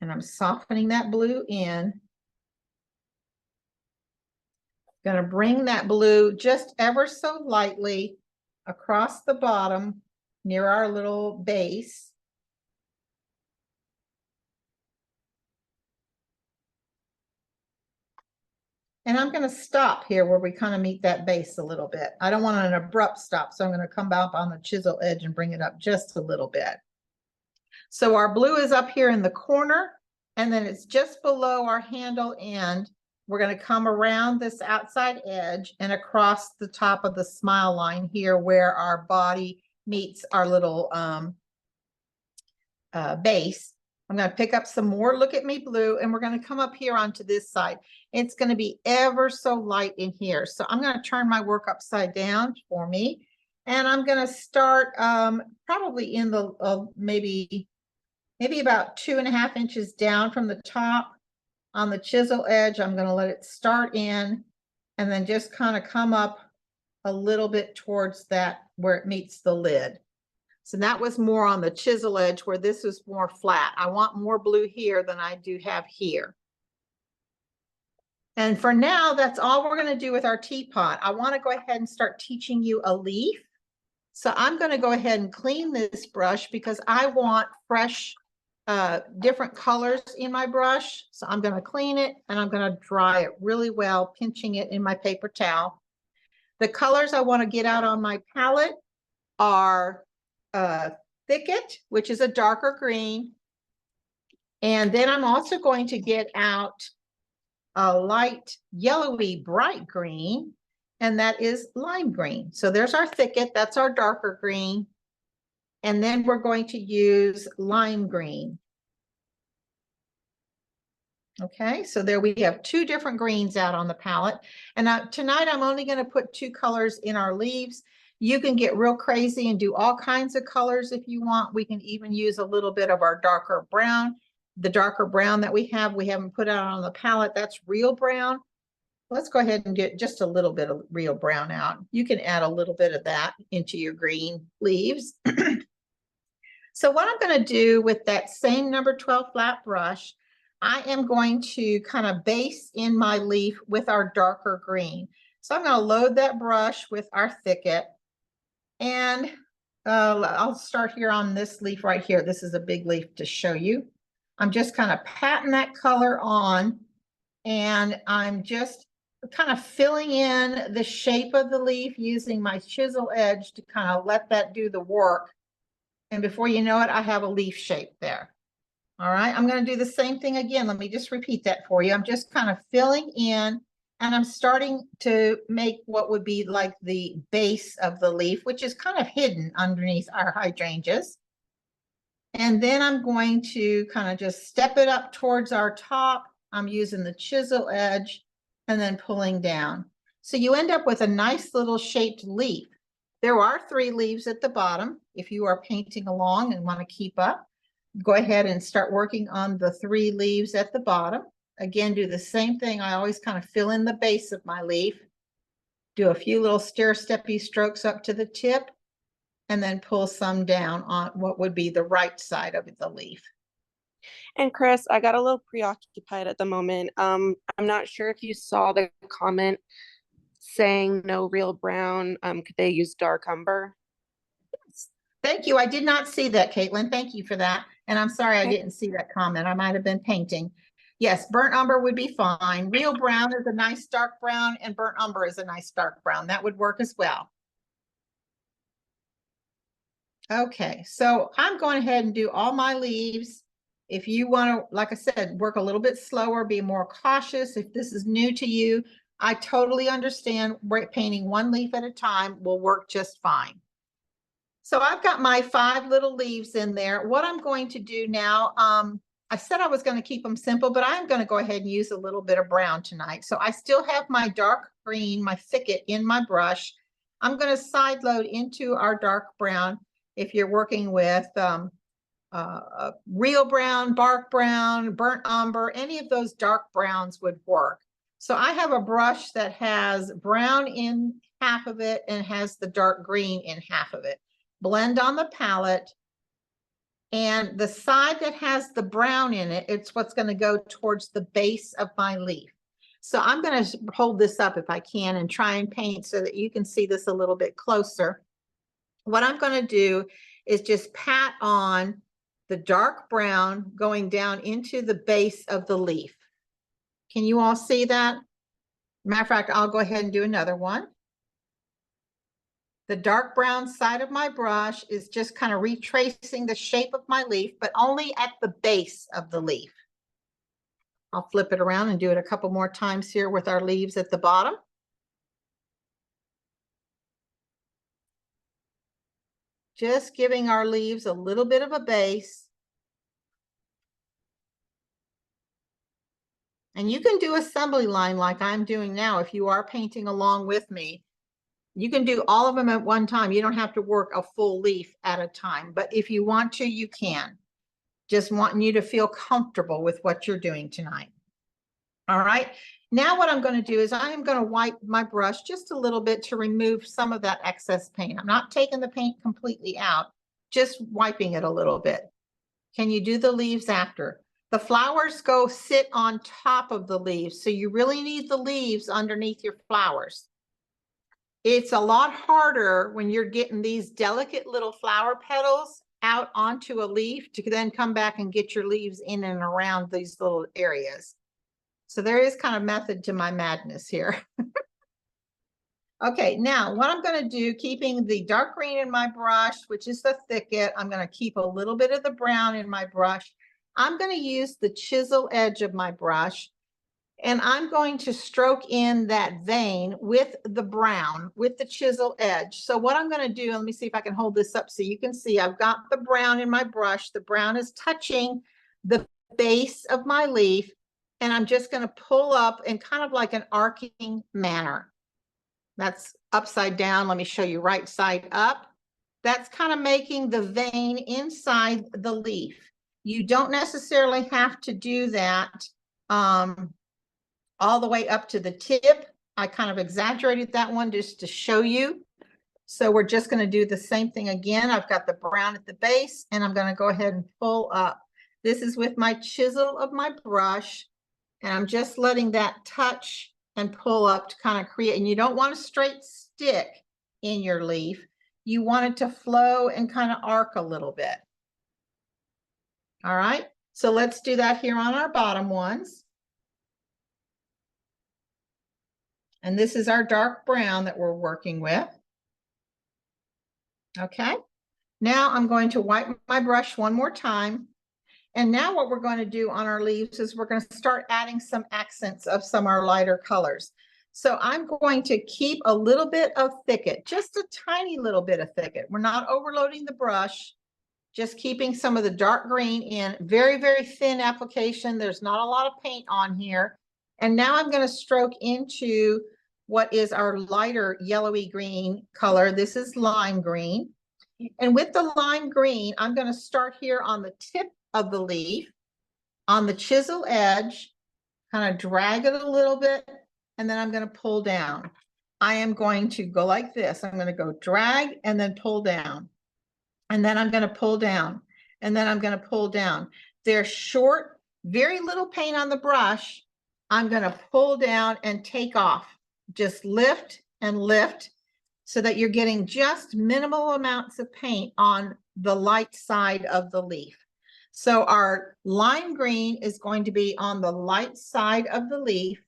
And I'm softening that blue in. Going to bring that blue just ever so lightly across the bottom near our little base. And I'm going to stop here where we kind of meet that base a little bit. I don't want an abrupt stop, so I'm going to come back on the chisel edge and bring it up just a little bit. So our blue is up here in the corner, and then it's just below our handle end. We're going to come around this outside edge and across the top of the smile line here where our body meets our little base. I'm going to pick up some more Look at Me blue, and we're going to come up here onto this side. It's going to be ever so light in here. So I'm going to turn my work upside down for me, and I'm going to start probably in the maybe about 2.5 inches down from the top on the chisel edge. I'm going to let it start in and then just kind of come up a little bit towards that where it meets the lid. So that was more on the chisel edge where this was more flat. I want more blue here than I do have here. And for now, that's all we're going to do with our teapot. I want to go ahead and start teaching you a leaf. So I'm going to go ahead and clean this brush because I want fresh different colors in my brush. So I'm going to clean it and I'm going to dry it really well, pinching it in my paper towel. The colors I want to get out on my palette are Thicket, which is a darker green. And then I'm also going to get out a light yellowy bright green, and that is lime green. So there's our Thicket, that's our darker green. And then we're going to use lime green. Okay, so there we have two different greens out on the palette. And tonight I'm only going to put two colors in our leaves. You can get real crazy and do all kinds of colors if you want. We can even use a little bit of our darker brown. The darker brown that we haven't put out on the palette, that's real brown. Let's go ahead and get just a little bit of real brown out. You can add a little bit of that into your green leaves. So what I'm going to do with that same number 12 flat brush, I am going to kind of base in my leaf with our darker green. So I'm going to load that brush with our Thicket. And I'll start here on this leaf right here. This is a big leaf to show you. I'm just kind of patting that color on, and I'm just kind of filling in the shape of the leaf using my chisel edge to kind of let that do the work. And before you know it, I have a leaf shape there. All right, I'm going to do the same thing again. Let me just repeat that for you. I'm just kind of filling in, and I'm starting to make what would be like the base of the leaf, which is kind of hidden underneath our hydrangeas. And then I'm going to kind of just step it up towards our top. I'm using the chisel edge and then pulling down. So you end up with a nice little shaped leaf. There are 3 leaves at the bottom. If you are painting along and want to keep up, go ahead and start working on the 3 leaves at the bottom. Again, do the same thing. I always kind of fill in the base of my leaf, do a few little stair-steppy strokes up to the tip, and then pull some down on what would be the right side of the leaf.
And Chris, I got a little preoccupied at the moment. I'm not sure if you saw the comment saying no real brown. Could they use dark umber?
Yes. Thank you. I did not see that, Caitlin. Thank you for that. And I'm sorry I
Okay.
didn't see that comment. I might have been painting. Yes, burnt umber would be fine. Real brown is a nice dark brown, and burnt umber is a nice dark brown. That would work as well. Okay, so I'm going ahead and do all my leaves. If you want to, like I said, work a little bit slower, be more cautious. If this is new to you, I totally understand. Painting one leaf at a time will work just fine. So I've got my 5 little leaves in there. What I'm going to do now, I said I was going to keep them simple, but I'm going to go ahead and use a little bit of brown tonight. So I still have my dark green, my Thicket in my brush. I'm going to side load into our dark brown. If you're working with real brown, bark brown, burnt umber, any of those dark browns would work. So I have a brush that has brown in half of it and has the dark green in half of it. Blend on the palette, and the side that has the brown in it, it's what's going to go towards the base of my leaf. So I'm going to hold this up if I can and try and paint so that you can see this a little bit closer. What I'm going to do is just pat on the dark brown going down into the base of the leaf. Can you all see that? Matter of fact, I'll go ahead and do another one. The dark brown side of my brush is just kind of retracing the shape of my leaf, but only at the base of the leaf. I'll flip it around and do it a couple more times here with our leaves at the bottom. Just giving our leaves a little bit of a base. And you can do assembly line like I'm doing now if you are painting along with me. You can do all of them at one time. You don't have to work a full leaf at a time, but if you want to, you can. Just wanting you to feel comfortable with what you're doing tonight. All right. Now what I'm going to do is I am going to wipe my brush just a little bit to remove some of that excess paint. I'm not taking the paint completely out, just wiping it a little bit. Can you do the leaves after? The flowers go sit on top of the leaves, so you really need the leaves underneath your flowers. It's a lot harder when you're getting these delicate little flower petals out onto a leaf to then come back and get your leaves in and around these little areas. So there is kind of method to my madness here. Okay, now what I'm going to do, keeping the dark green in my brush, which is the Thicket, I'm going to keep a little bit of the brown in my brush. I'm going to use the chisel edge of my brush, and I'm going to stroke in that vein with the brown, with the chisel edge. So what I'm going to do, let me see if I can hold this up so you can see, I've got the brown in my brush. The brown is touching the base of my leaf, and I'm just going to pull up in kind of like an arcing manner. That's upside down. Let me show you right side up. That's kind of making the vein inside the leaf. You don't necessarily have to do that all the way up to the tip. I kind of exaggerated that one just to show you. So we're just going to do the same thing again. I've got the brown at the base, and I'm going to go ahead and pull up. This is with my chisel of my brush, and I'm just letting that touch and pull up to kind of create, and you don't want a straight stick in your leaf. You want it to flow and kind of arc a little bit. All right, so let's do that here on our bottom ones. And this is our dark brown that we're working with. Okay, now I'm going to wipe my brush one more time. And now what we're going to do on our leaves is we're going to start adding some accents of some of our lighter colors. So I'm going to keep a little bit of Thicket, just a tiny little bit of Thicket. We're not overloading the brush, just keeping some of the dark green in. Very, very thin application. There's not a lot of paint on here. And now I'm going to stroke into what is our lighter yellowy green color. This is lime green. And with the lime green, I'm going to start here on the tip of the leaf, on the chisel edge, kind of drag it a little bit, and then I'm going to pull down. I am going to go like this. I'm going to go drag and then pull down. And then I'm going to pull down. And then I'm going to pull down. They're short, very little paint on the brush. I'm going to pull down and take off. Just lift and lift so that you're getting just minimal amounts of paint on the light side of the leaf. So our lime green is going to be on the light side of the leaf,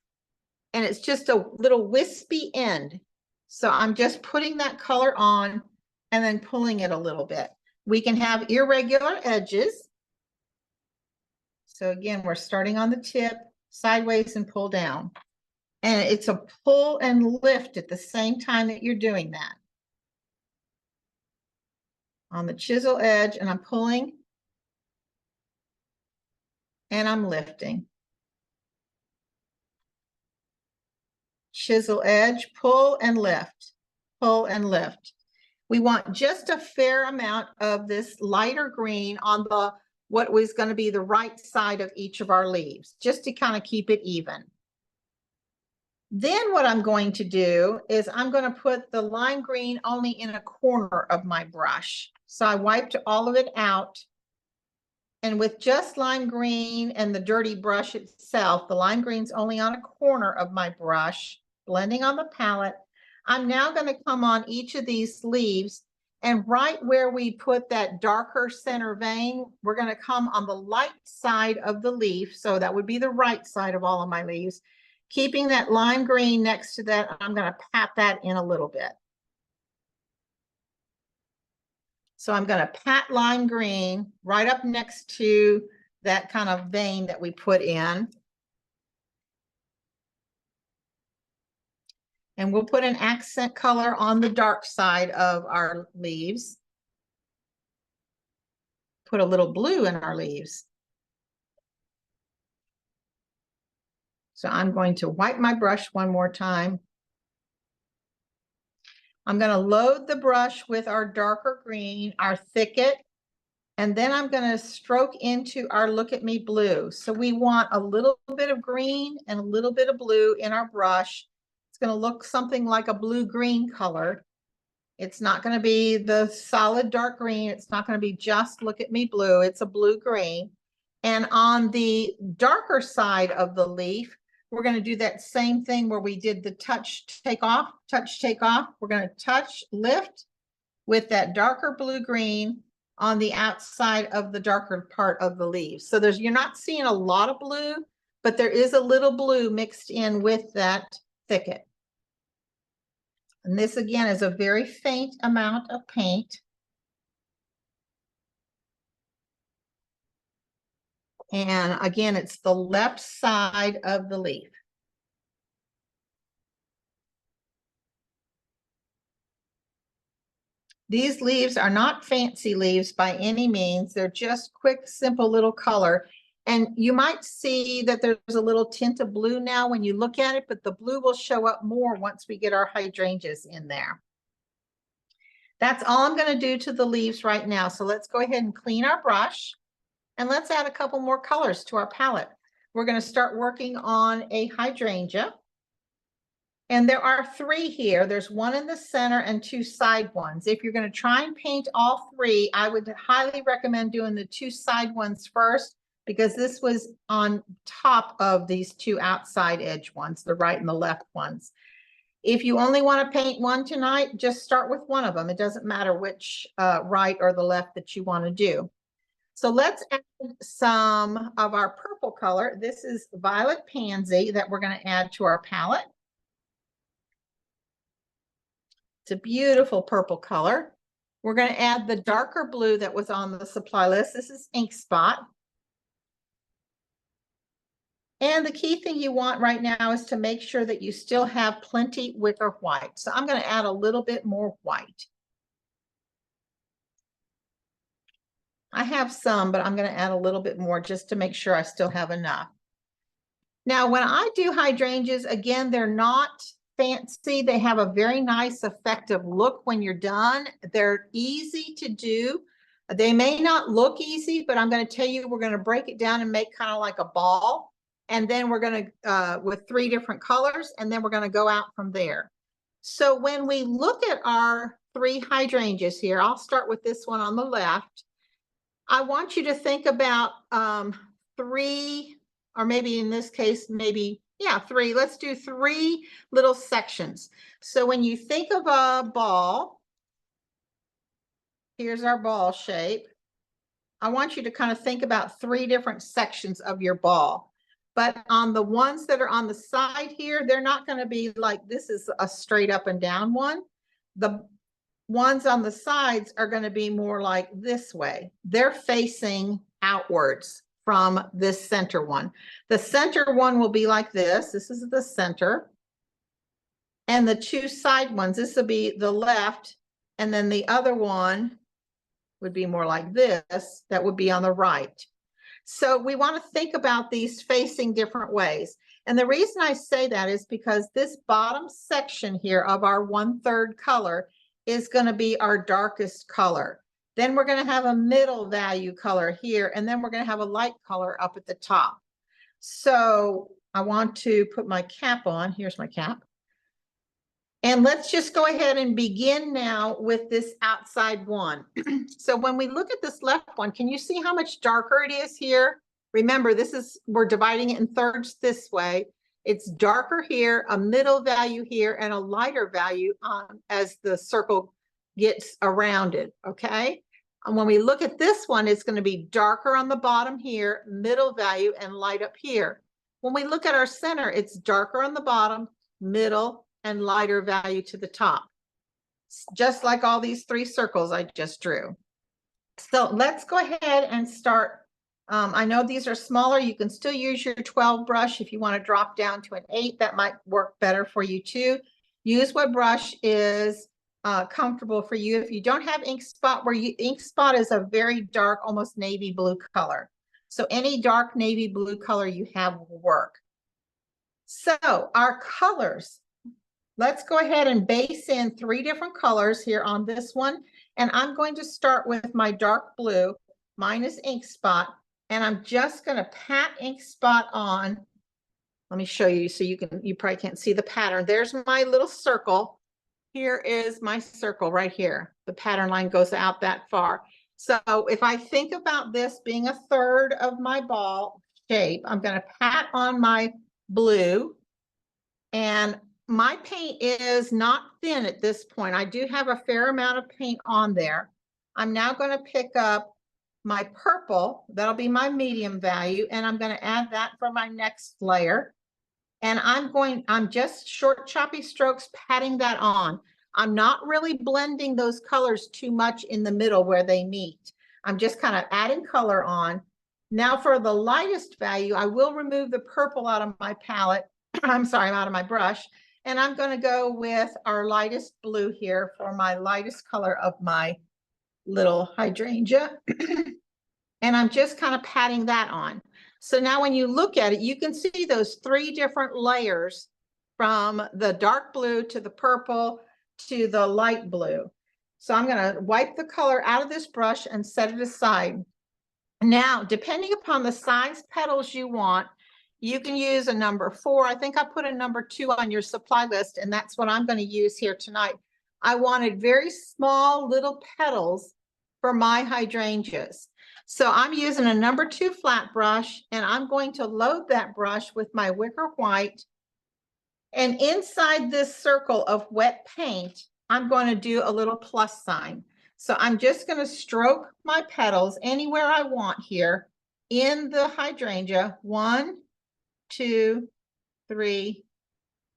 and it's just a little wispy end. So I'm just putting that color on and then pulling it a little bit. We can have irregular edges. So again, we're starting on the tip, sideways, and pull down. And it's a pull and lift at the same time that you're doing that. On the chisel edge, and I'm pulling and I'm lifting. Chisel edge, pull and lift, pull and lift. We want just a fair amount of this lighter green on the what was going to be the right side of each of our leaves, just to kind of keep it even. Then what I'm going to do is I'm going to put the lime green only in a corner of my brush. So I wiped all of it out. And with just lime green and the dirty brush itself, the lime green's only on a corner of my brush, blending on the palette. I'm now going to come on each of these leaves, and right where we put that darker center vein, we're going to come on the light side of the leaf. So that would be the right side of all of my leaves. Keeping that lime green next to that, I'm going to pat that in a little bit. So I'm going to pat lime green right up next to that kind of vein that we put in. And we'll put an accent color on the dark side of our leaves. Put a little blue in our leaves. So I'm going to wipe my brush one more time. I'm going to load the brush with our darker green, our Thicket, and then I'm going to stroke into our Look at Me blue. So we want a little bit of green and a little bit of blue in our brush. It's going to look something like a blue-green color. It's not going to be the solid dark green. It's not going to be just Look at Me blue. It's a blue-green. And on the darker side of the leaf, we're going to do that same thing where we did the touch, take off, touch, take off. We're going to touch, lift with that darker blue-green, on the outside of the darker part of the leaves. So you're not seeing a lot of blue, but there is a little blue mixed in with that thicket. And this again is a very faint amount of paint. And again, it's the left side of the leaf. These leaves are not fancy leaves by any means. They're just quick, simple little color. And you might see that there's a little tint of blue now when you look at it, but the blue will show up more once we get our hydrangeas in there. That's all I'm going to do to the leaves right now. So let's go ahead and clean our brush and let's add a couple more colors to our palette. We're going to start working on a hydrangea. And there are 3 here. There's 1 in the center and 2 side ones. If you're going to try and paint all 3, I would highly recommend doing the 2 side ones first, because this was on top of these 2 outside edge ones, the right and the left ones. If you only want to paint 1 tonight, just start with 1 of them. It doesn't matter which right or the left that you want to do. So let's add some of our purple color. This is Violet Pansy that we're going to add to our palette. It's a beautiful purple color. We're going to add the darker blue that was on the supply list. This is Ink Spot. And the key thing you want right now is to make sure that you still have plenty wicker white. So I'm going to add a little bit more white. I have some, but I'm going to add a little bit more just to make sure I still have enough. Now, when I do hydrangeas, again, they're not fancy. They have a very nice, effective look when you're done. They're easy to do. They may not look easy, but I'm going to tell you, we're going to break it down and make kind of like a ball. And then we're going to, with 3 different colors, and then we're going to go out from there. So when we look at our 3 hydrangeas here, I'll start with this one on the left. I want you to think about 3, or maybe in this case, maybe, yeah, 3. Let's do 3 little sections. So when you think of a ball, here's our ball shape. I want you to kind of think about 3 different sections of your ball. But on the ones that are on the side here, they're not going to be like this is a straight up and down one. The ones on the sides are going to be more like this way. They're facing outwards from this center one. The center one will be like this. This is the center. And the 2 side ones, this will be the left. And then the other one would be more like this. That would be on the right. So we want to think about these facing different ways. And the reason I say that is because this bottom section here of our 1/3 color is going to be our darkest color. Then we're going to have a middle value color here, and then we're going to have a light color up at the top. So I want to put my cap on. Here's my cap. And let's just go ahead and begin now with this outside one. So when we look at this left one, can you see how much darker it is here? Remember, we're dividing it in thirds this way. It's darker here, a middle value here, and a lighter value as the circle gets around it, okay? And when we look at this one, it's going to be darker on the bottom here, middle value, and light up here. When we look at our center, it's darker on the bottom, middle, and lighter value to the top. Just like all these 3 circles I just drew. So let's go ahead and start. I know these are smaller. You can still use your 12 brush. If you want to drop down to an 8, that might work better for you too. Use what brush is comfortable for you. If you don't have ink spot, ink spot is a very dark, almost navy blue color. So any dark navy blue color you have will work. So our colors. Let's go ahead and base in 3 different colors here on this one. And I'm going to start with my dark blue. Mine is ink spot. And I'm just going to pat ink spot on. Let me show you so you probably can't see the pattern. There's my little circle. Here is my circle right here. The pattern line goes out that far. So if I think about this being 1/3 of my ball shape, I'm going to pat on my blue. And my paint is not thin at this point. I do have a fair amount of paint on there. I'm now going to pick up my purple. That'll be my medium value. And I'm going to add that for my next layer. And I'm just short choppy strokes patting that on. I'm not really blending those colors too much in the middle where they meet. I'm just kind of adding color on. Now for the lightest value, I will remove the purple out of my palette. I'm sorry, out of my brush. And I'm going to go with our lightest blue here for my lightest color of my little hydrangea. And I'm just kind of patting that on. So now when you look at it, you can see those 3 different layers from the dark blue to the purple to the light blue. So I'm going to wipe the color out of this brush and set it aside. Now, depending upon the size petals you want, you can use a number 4. I think I put a number 2 on your supply list, and that's what I'm going to use here tonight. I wanted very small little petals for my hydrangeas. So I'm using a number 2 flat brush, and I'm going to load that brush with my Wicker white. And inside this circle of wet paint, I'm going to do a little plus sign. So I'm just going to stroke my petals anywhere I want here in the hydrangea. 1, 2, 3,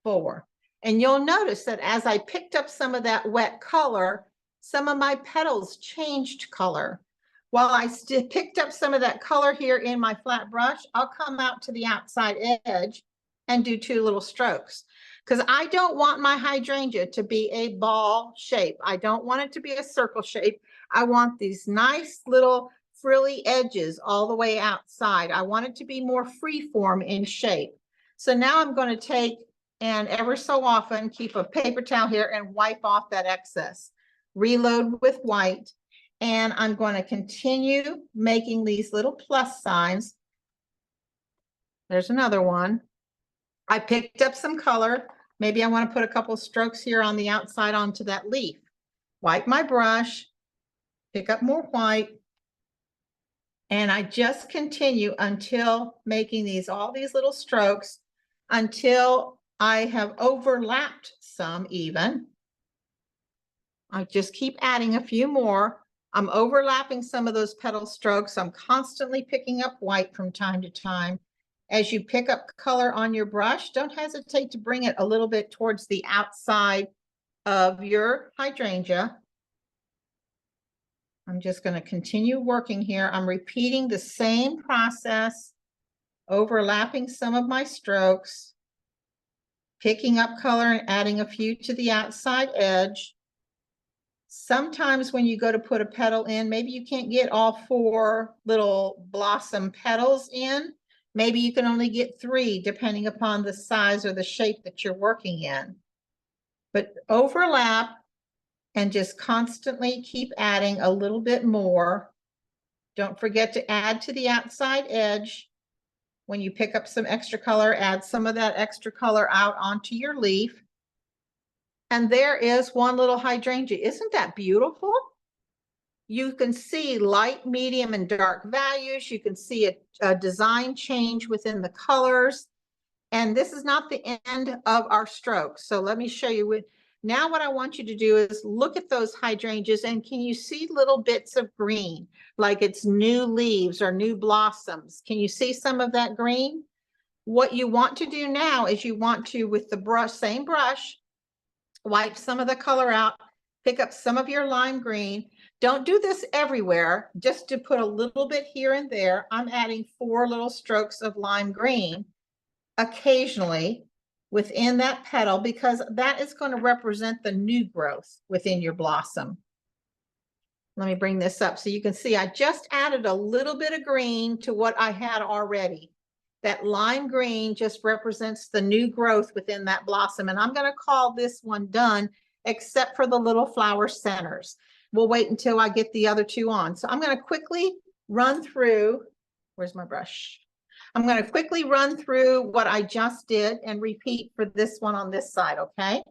4. And you'll notice that as I picked up some of that wet color, some of my petals changed color. While I still picked up some of that color here in my flat brush, I'll come out to the outside edge and do 2 little strokes. Because I don't want my hydrangea to be a ball shape. I don't want it to be a circle shape. I want these nice little frilly edges all the way outside. I want it to be more freeform in shape. So now I'm going to take and ever so often keep a paper towel here and wipe off that excess. Reload with white. And I'm going to continue making these little plus signs. There's another one. I picked up some color. Maybe I want to put a couple strokes here on the outside onto that leaf. Wipe my brush, pick up more white, and I just continue until making all these little strokes until I have overlapped some even. I just keep adding a few more. I'm overlapping some of those petal strokes. I'm constantly picking up white from time to time. As you pick up color on your brush, don't hesitate to bring it a little bit towards the outside of your hydrangea. I'm just going to continue working here. I'm repeating the same process, overlapping some of my strokes, picking up color and adding a few to the outside edge. Sometimes when you go to put a petal in, maybe you can't get all 4 little blossom petals in. Maybe you can only get 3 depending upon the size or the shape that you're working in. But overlap and just constantly keep adding a little bit more. Don't forget to add to the outside edge. When you pick up some extra color, add some of that extra color out onto your leaf. And there is one little hydrangea. Isn't that beautiful? You can see light, medium, and dark values. You can see a design change within the colors. And this is not the end of our strokes. So let me show you. Now what I want you to do is look at those hydrangeas, and can you see little bits of green, like it's new leaves or new blossoms? Can you see some of that green? What you want to do now is you want to, with the brush, same brush, wipe some of the color out, pick up some of your lime green. Don't do this everywhere, just to put a little bit here and there. I'm adding 4 little strokes of lime green occasionally within that petal, because that is going to represent the new growth within your blossom. Let me bring this up so you can see I just added a little bit of green to what I had already. That lime green just represents the new growth within that blossom. And I'm going to call this one done, except for the little flower centers. We'll wait until I get the other 2 on. So I'm going to quickly run through. Where's my brush? I'm going to quickly run through what I just did and repeat for this one on this side, okay?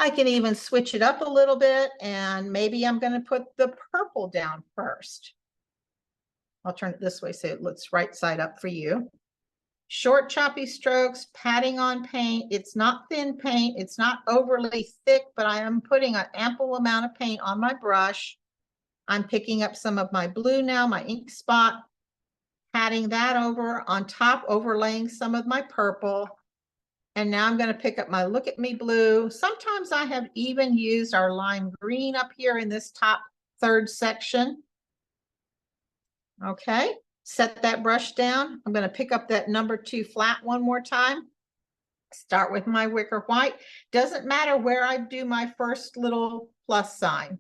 I can even switch it up a little bit, and maybe I'm going to put the purple down first. I'll turn it this way so it looks right side up for you. Short choppy strokes, patting on paint. It's not thin paint. It's not overly thick, but I am putting an ample amount of paint on my brush. I'm picking up some of my blue now, my ink spot, patting that over on top, overlaying some of my purple. And now I'm going to pick up my Look at Me blue. Sometimes I have even used our lime green up here in this top third section. Okay, set that brush down. I'm going to pick up that number 2 flat one more time. Start with my Wicker white. Doesn't matter where I do my first little plus sign.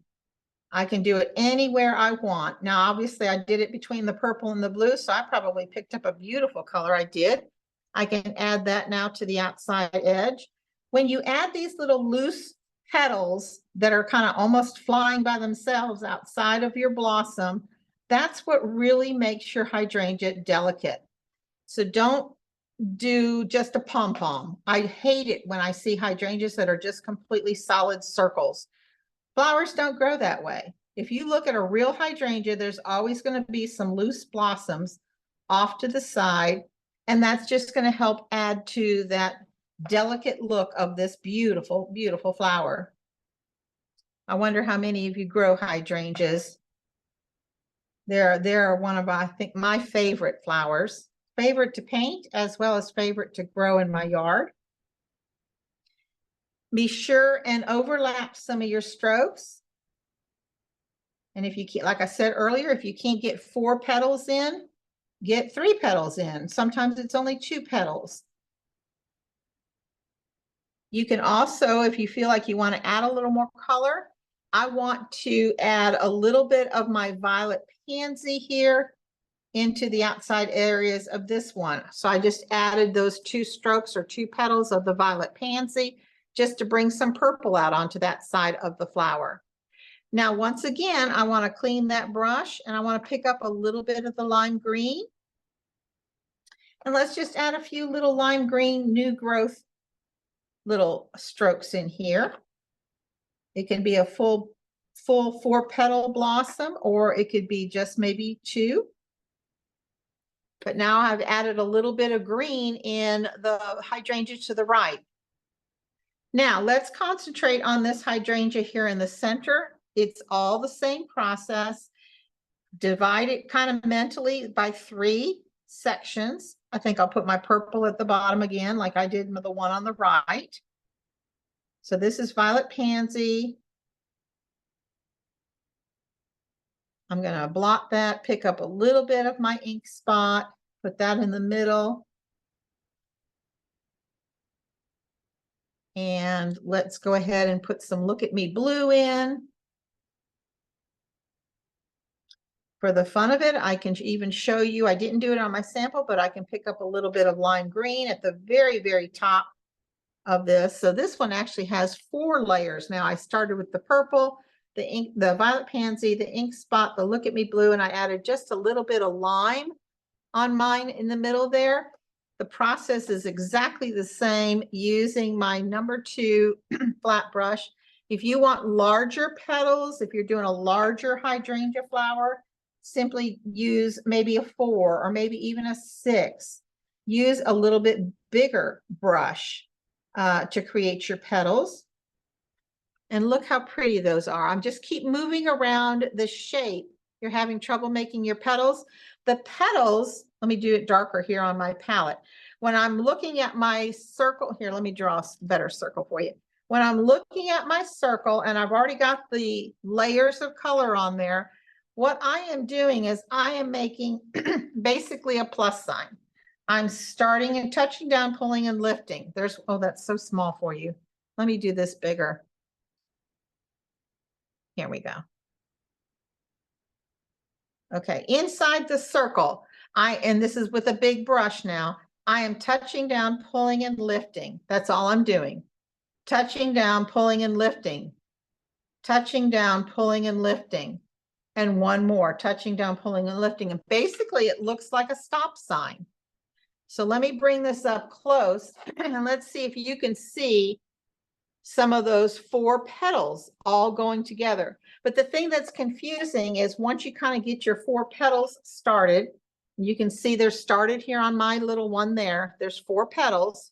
I can do it anywhere I want. Now, obviously, I did it between the purple and the blue, so I probably picked up a beautiful color. I did. I can add that now to the outside edge. When you add these little loose petals that are kind of almost flying by themselves outside of your blossom, that's what really makes your hydrangea delicate. So don't do just a pom-pom. I hate it when I see hydrangeas that are just completely solid circles. Flowers don't grow that way. If you look at a real hydrangea, there's always going to be some loose blossoms off to the side, and that's just going to help add to that delicate look of this beautiful, beautiful flower. I wonder how many of you grow hydrangeas. They're one of, I think, my favorite flowers, favorite to paint as well as favorite to grow in my yard. Be sure and overlap some of your strokes. And if you can't, like I said earlier, if you can't get 4 petals in, get 3 petals in. Sometimes it's only 2 petals. You can also, if you feel like you want to add a little more color, I want to add a little bit of my violet pansy here into the outside areas of this one. So I just added those 2 strokes or 2 petals of the violet pansy just to bring some purple out onto that side of the flower. Now, once again, I want to clean that brush and I want to pick up a little bit of the lime green. And let's just add a few little lime green new growth little strokes in here. It can be a full 4 petal blossom, or it could be just maybe 2. But now I've added a little bit of green in the hydrangea to the right. Now let's concentrate on this hydrangea here in the center. It's all the same process. Divide it kind of mentally by 3 sections. I think I'll put my purple at the bottom again, like I did with the one on the right. So this is violet pansy. I'm going to blot that, pick up a little bit of my ink spot, put that in the middle. And let's go ahead and put some Look at Me blue in. For the fun of it, I can even show you, I didn't do it on my sample, but I can pick up a little bit of lime green at the very, very top of this. So this one actually has 4 layers. Now I started with the purple, the ink, the violet pansy, the ink spot, the Look at Me blue, and I added just a little bit of lime on mine in the middle there. The process is exactly the same using my number 2 flat brush. If you want larger petals, if you're doing a larger hydrangea flower, simply use maybe a 4 or maybe even a 6. Use a little bit bigger brush to create your petals. And look how pretty those are. I'm just keep moving around the shape. You're having trouble making your petals. The petals, let me do it darker here on my palette. When I'm looking at my circle, here, let me draw a better circle for you. When I'm looking at my circle and I've already got the layers of color on there, what I am doing is I am making basically a plus sign. I'm starting and touching down, pulling and lifting. There's, oh, that's so small for you. Let me do this bigger. Here we go. Okay, inside the circle, and this is with a big brush now, I am touching down, pulling and lifting. That's all I'm doing. Touching down, pulling and lifting. Touching down, pulling and lifting. And one more, touching down, pulling and lifting. And basically it looks like a stop sign. So let me bring this up close and let's see if you can see some of those 4 petals all going together. But the thing that's confusing is once you kind of get your 4 petals started, you can see they're started here on my little one there. There's 4 petals.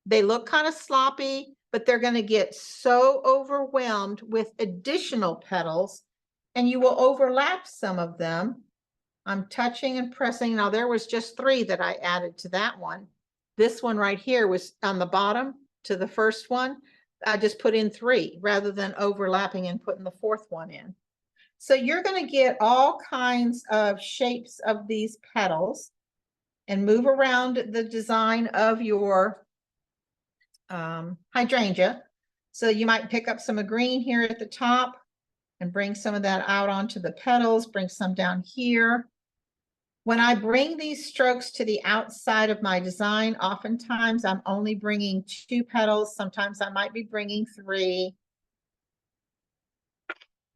They look kind of sloppy, but they're going to get so overwhelmed with additional petals and you will overlap some of them. I'm touching and pressing. Now there was just 3 that I added to that one. This one right here was on the bottom to the first one. I just put in 3 rather than overlapping and putting the 4th one in. So you're going to get all kinds of shapes of these petals and move around the design of your hydrangea. So you might pick up some of green here at the top and bring some of that out onto the petals, bring some down here. When I bring these strokes to the outside of my design, oftentimes I'm only bringing 2 petals. Sometimes I might be bringing 3.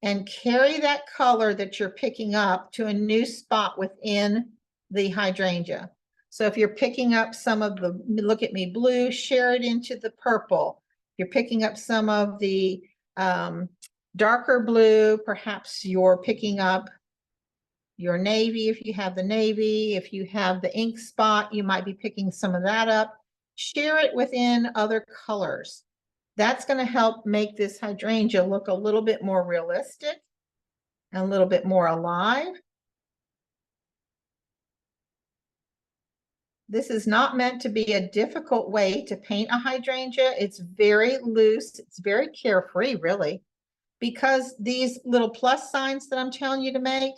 And carry that color that you're picking up to a new spot within the hydrangea. So if you're picking up some of the, look at me, blue, share it into the purple. You're picking up some of the darker blue, perhaps you're picking up your navy if you have the navy. If you have the ink spot, you might be picking some of that up. Share it within other colors. That's going to help make this hydrangea look a little bit more realistic and a little bit more alive. This is not meant to be a difficult way to paint a hydrangea. It's very loose. It's very carefree, really, because these little plus signs that I'm telling you to make,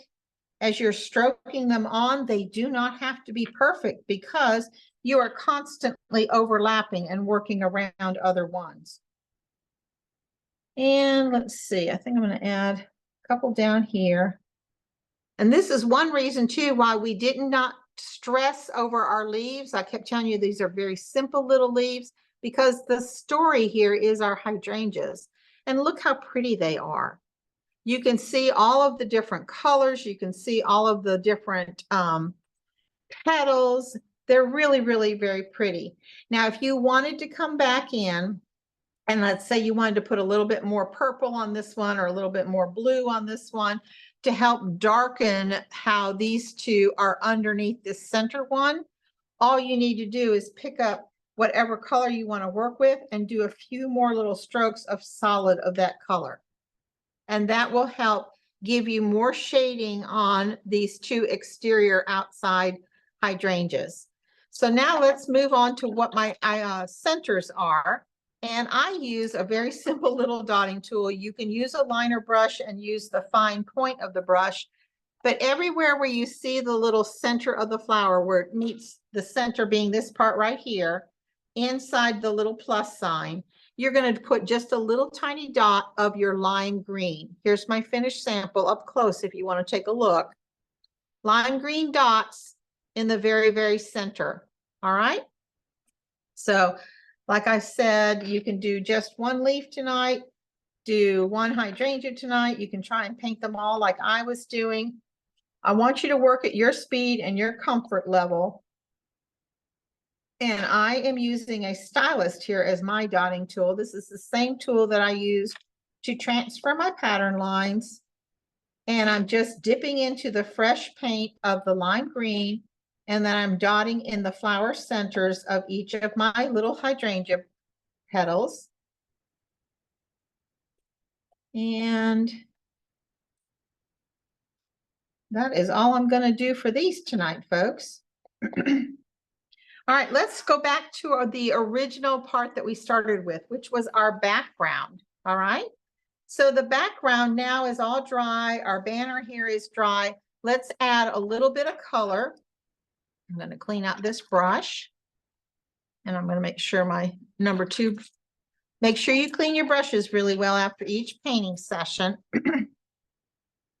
as you're stroking them on, they do not have to be perfect because you are constantly overlapping and working around other ones. And let's see, I think I'm going to add a couple down here. And this is one reason too why we did not stress over our leaves. I kept telling you these are very simple little leaves because the story here is our hydrangeas. And look how pretty they are. You can see all of the different colors. You can see all of the different petals. They're really, really very pretty. Now, if you wanted to come back in, and let's say you wanted to put a little bit more purple on this one or a little bit more blue on this one to help darken how these 2 are underneath this center one, all you need to do is pick up whatever color you want to work with and do a few more little strokes of solid of that color. And that will help give you more shading on these 2 exterior outside hydrangeas. So now let's move on to what my centers are. And I use a very simple little dotting tool. You can use a liner brush and use the fine point of the brush. But everywhere where you see the little center of the flower, where it meets the center being this part right here, inside the little plus sign, you're going to put just a little tiny dot of your lime green. Here's my finished sample up close if you want to take a look. Lime green dots in the very, very center. All right. So like I said, you can do just 1 leaf tonight, do 1 hydrangea tonight. You can try and paint them all like I was doing. I want you to work at your speed and your comfort level. And I am using a stylist here as my dotting tool. This is the same tool that I used to transfer my pattern lines. And I'm just dipping into the fresh paint of the lime green. And then I'm dotting in the flower centers of each of my little hydrangea petals. And that is all I'm going to do for these tonight, folks. All right, let's go back to the original part that we started with, which was our background. All right. So the background now is all dry. Our banner here is dry. Let's add a little bit of color. I'm going to clean out this brush. And I'm going to make sure my number 2, make sure you clean your brushes really well after each painting session.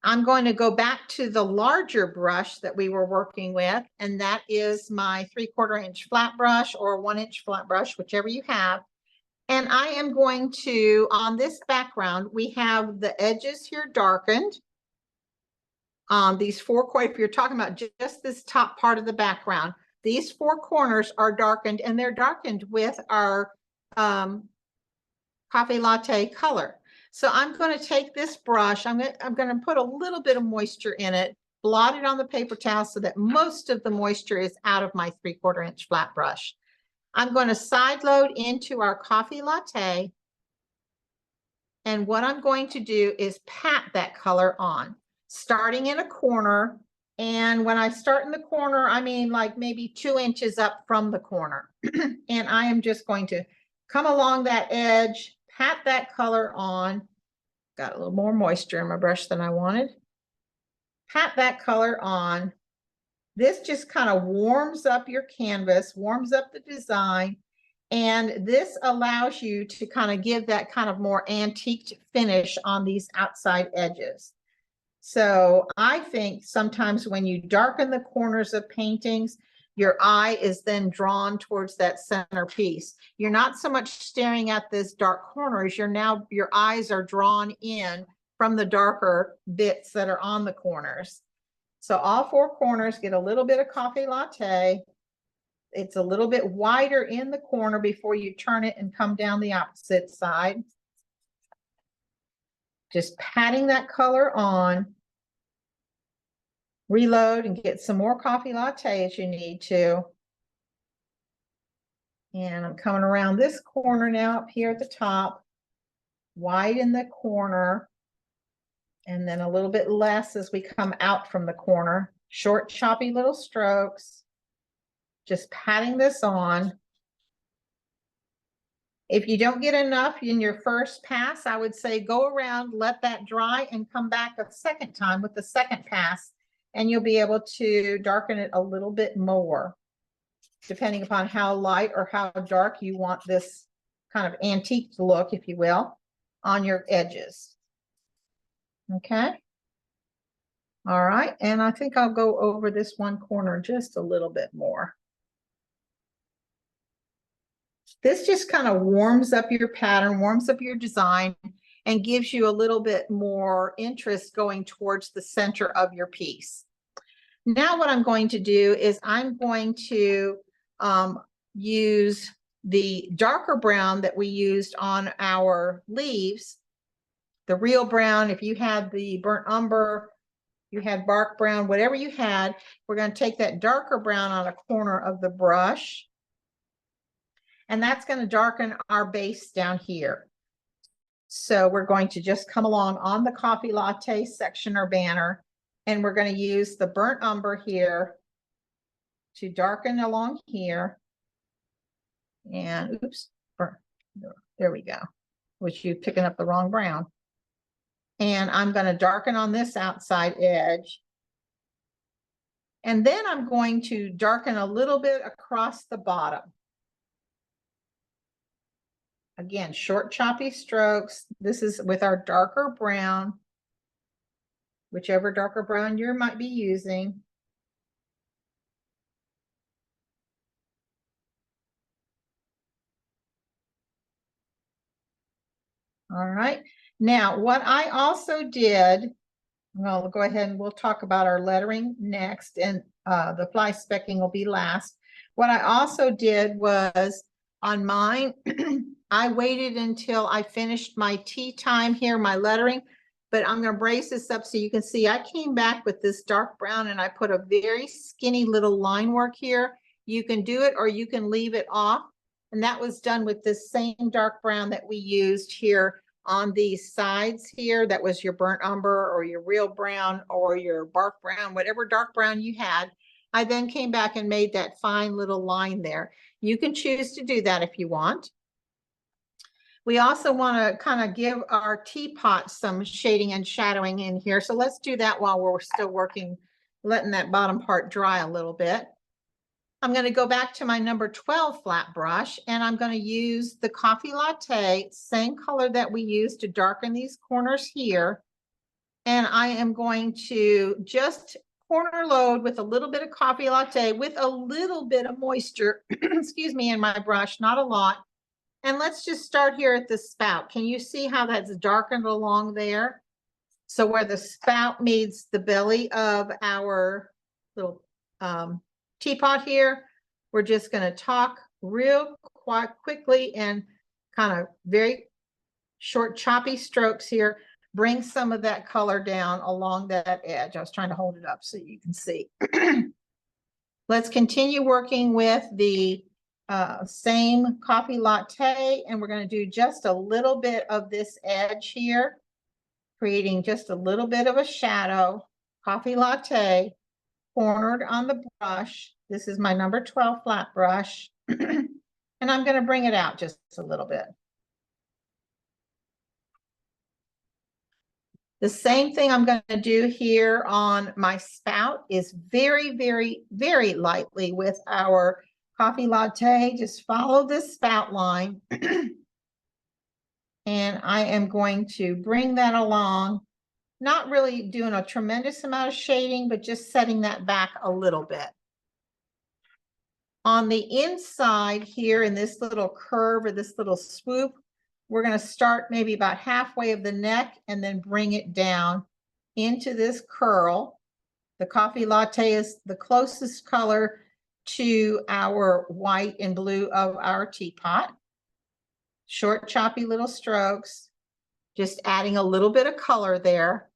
I'm going to go back to the larger brush that we were working with, and that is my 3/4 inch flat brush or 1 inch flat brush, whichever you have. And I am going to, on this background, we have the edges here darkened. These 4 corners, if you're talking about just this top part of the background, these 4 corners are darkened, and they're darkened with our coffee latte color. So I'm going to take this brush, I'm going to put a little bit of moisture in it, blot it on the paper towel so that most of the moisture is out of my 3/4 inch flat brush. I'm going to side load into our coffee latte. And what I'm going to do is pat that color on, starting in a corner. And when I start in the corner, I mean like maybe 2 inches up from the corner. And I am just going to come along that edge, pat that color on. Got a little more moisture in my brush than I wanted. Pat that color on. This just kind of warms up your canvas, warms up the design. And this allows you to kind of give that kind of more antique finish on these outside edges. So I think sometimes when you darken the corners of paintings, your eye is then drawn towards that center piece. You're not so much staring at this dark corners, your eyes are drawn in from the darker bits that are on the corners. So all 4 corners get a little bit of coffee latte. It's a little bit wider in the corner before you turn it and come down the opposite side. Just patting that color on. Reload and get some more coffee latte as you need to. And I'm coming around this corner now up here at the top. Widen the corner. And then a little bit less as we come out from the corner. Short, choppy little strokes. Just patting this on. If you don't get enough in your first pass, I would say go around, let that dry, and come back a second time with the second pass, and you'll be able to darken it a little bit more, depending upon how light or how dark you want this kind of antique look, if you will, on your edges. Okay. All right, and I think I'll go over this one corner just a little bit more. This just kind of warms up your pattern, warms up your design, and gives you a little bit more interest going towards the center of your piece. Now what I'm going to do is I'm going to use the darker brown that we used on our leaves, the real brown. If you had the burnt umber, you had bark brown, whatever you had, we're going to take that darker brown on a corner of the brush. And that's going to darken our base down here. So we're going to just come along on the coffee latte section or banner, and we're going to use the burnt umber here to darken along here. And oops, there we go, which you're picking up the wrong brown. And I'm going to darken on this outside edge. And then I'm going to darken a little bit across the bottom. Again, short, choppy strokes. This is with our darker brown, whichever darker brown you might be using. All right. Now, what I also did, well, we'll go ahead and we'll talk about our lettering next, and the fly specking will be last. What I also did was on mine, I waited until I finished my tea time here, my lettering, but I'm going to brace this up so you can see I came back with this dark brown and I put a very skinny little line work here. You can do it or you can leave it off. And that was done with this same dark brown that we used here on these sides here. That was your burnt umber or your real brown or your bark brown, whatever dark brown you had. I then came back and made that fine little line there. You can choose to do that if you want. We also want to kind of give our teapot some shading and shadowing in here. So let's do that while we're still working, letting that bottom part dry a little bit. I'm going to go back to my number 12 flat brush, and I'm going to use the coffee latte, same color that we used to darken these corners here. And I am going to just corner load with a little bit of coffee latte with a little bit of moisture, excuse me, in my brush, not a lot. And let's just start here at the spout. Can you see how that's darkened along there? So where the spout meets the belly of our little teapot here, we're just going to talk real quickly and kind of very short choppy strokes here. Bring some of that color down along that edge. I was trying to hold it up so you can see. Let's continue working with the same coffee latte, and we're going to do just a little bit of this edge here, creating just a little bit of a shadow. Coffee latte cornered on the brush. This is my number 12 flat brush. And I'm going to bring it out just a little bit. The same thing I'm going to do here on my spout is very, very, very lightly with our coffee latte. Just follow this spout line. And I am going to bring that along, not really doing a tremendous amount of shading, but just setting that back a little bit. On the inside here in this little curve or this little swoop, we're going to start maybe about halfway of the neck and then bring it down into this curl. The coffee latte is the closest color to our white and blue of our teapot. Short, choppy little strokes, just adding a little bit of color there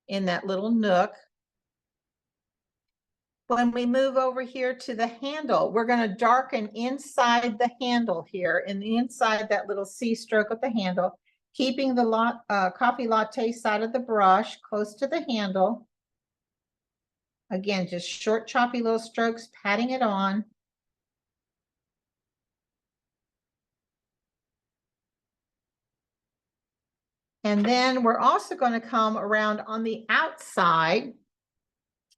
in that little nook. When we move over here to the handle, we're going to darken inside the handle here, and inside that little C stroke of the handle, keeping the coffee latte side of the brush close to the handle. Again, just short, choppy little strokes, patting it on. And then we're also going to come around on the outside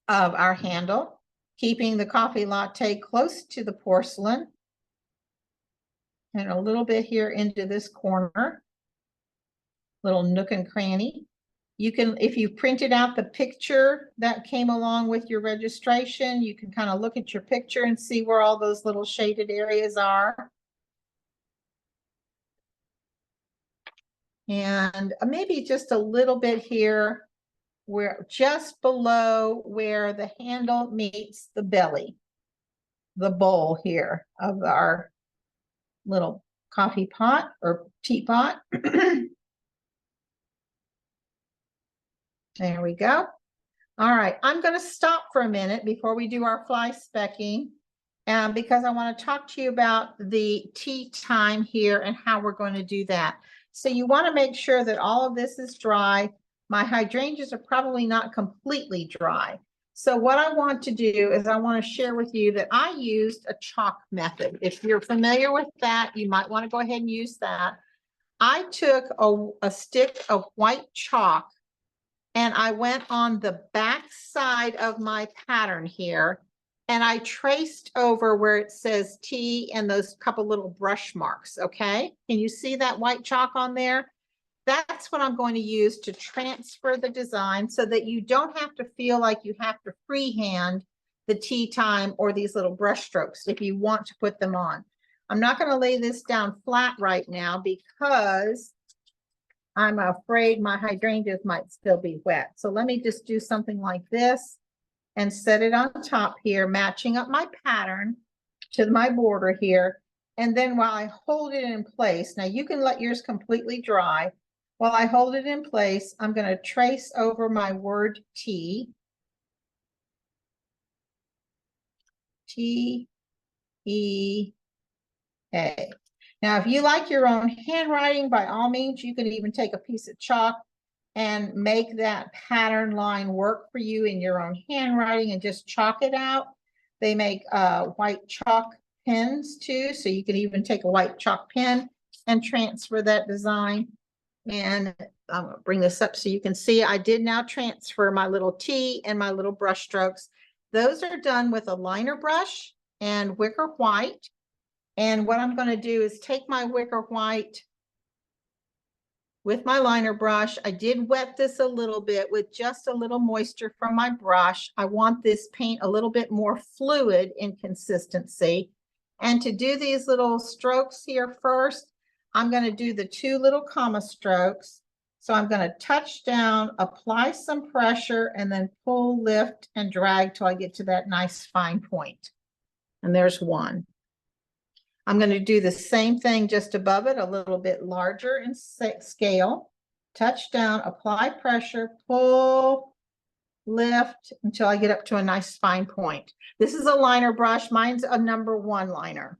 of our handle, keeping the coffee latte close to the porcelain and a little bit here into this corner, little nook and cranny. You can, if you printed out the picture that came along with your registration, you can kind of look at your picture and see where all those little shaded areas are. And maybe just a little bit here, where just below where the handle meets the belly, the bowl here of our little coffee pot or teapot. There we go. All right, I'm going to stop for a minute before we do our fly specking, because I want to talk to you about the tea time here and how we're going to do that. So you want to make sure that all of this is dry. My hydrangeas are probably not completely dry. So what I want to do is I want to share with you that I used a chalk method. If you're familiar with that, you might want to go ahead and use that. I took a stick of white chalk and I went on the back side of my pattern here and I traced over where it says T and those couple little brush marks, okay? Can you see that white chalk on there? That's what I'm going to use to transfer the design so that you don't have to feel like you have to freehand the tea time or these little brush strokes if you want to put them on. I'm not going to lay this down flat right now because I'm afraid my hydrangeas might still be wet. So let me just do something like this and set it on top here, matching up my pattern to my border here. And then while I hold it in place, now you can let yours completely dry. While I hold it in place, I'm going to trace over my word T. T-E-A. Now, if you like your own handwriting, by all means, you can even take a piece of chalk and make that pattern line work for you in your own handwriting and just chalk it out. They make white chalk pens too, so you can even take a white chalk pen and transfer that design. And I'm going to bring this up so you can see I did now transfer my little T and my little brush strokes. Those are done with a liner brush and wicker white. And what I'm going to do is take my wicker white with my liner brush. I did wet this a little bit with just a little moisture from my brush. I want this paint a little bit more fluid in consistency. And to do these little strokes here first, I'm going to do the 2 little comma strokes. So I'm going to touch down, apply some pressure, and then pull, lift, and drag till I get to that nice fine point. And there's one. I'm going to do the same thing just above it, a little bit larger in scale. Touch down, apply pressure, pull, lift until I get up to a nice fine point. This is a liner brush. Mine's a number 1 liner.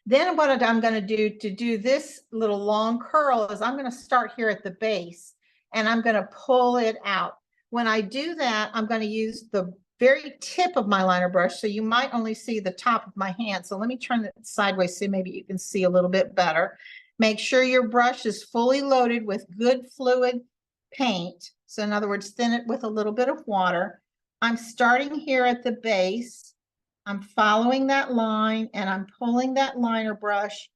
Then what I'm going to do this little long curl is I'm going to start here at the base and I'm going to pull it out. When I do that, I'm going to use the very tip of my liner brush. So you might only see the top of my hand. So let me turn it sideways so maybe you can see a little bit better. Make sure your brush is fully loaded with good fluid paint. So in other words, thin it with a little bit of water. I'm starting here at the base. I'm following that line and I'm pulling that liner brush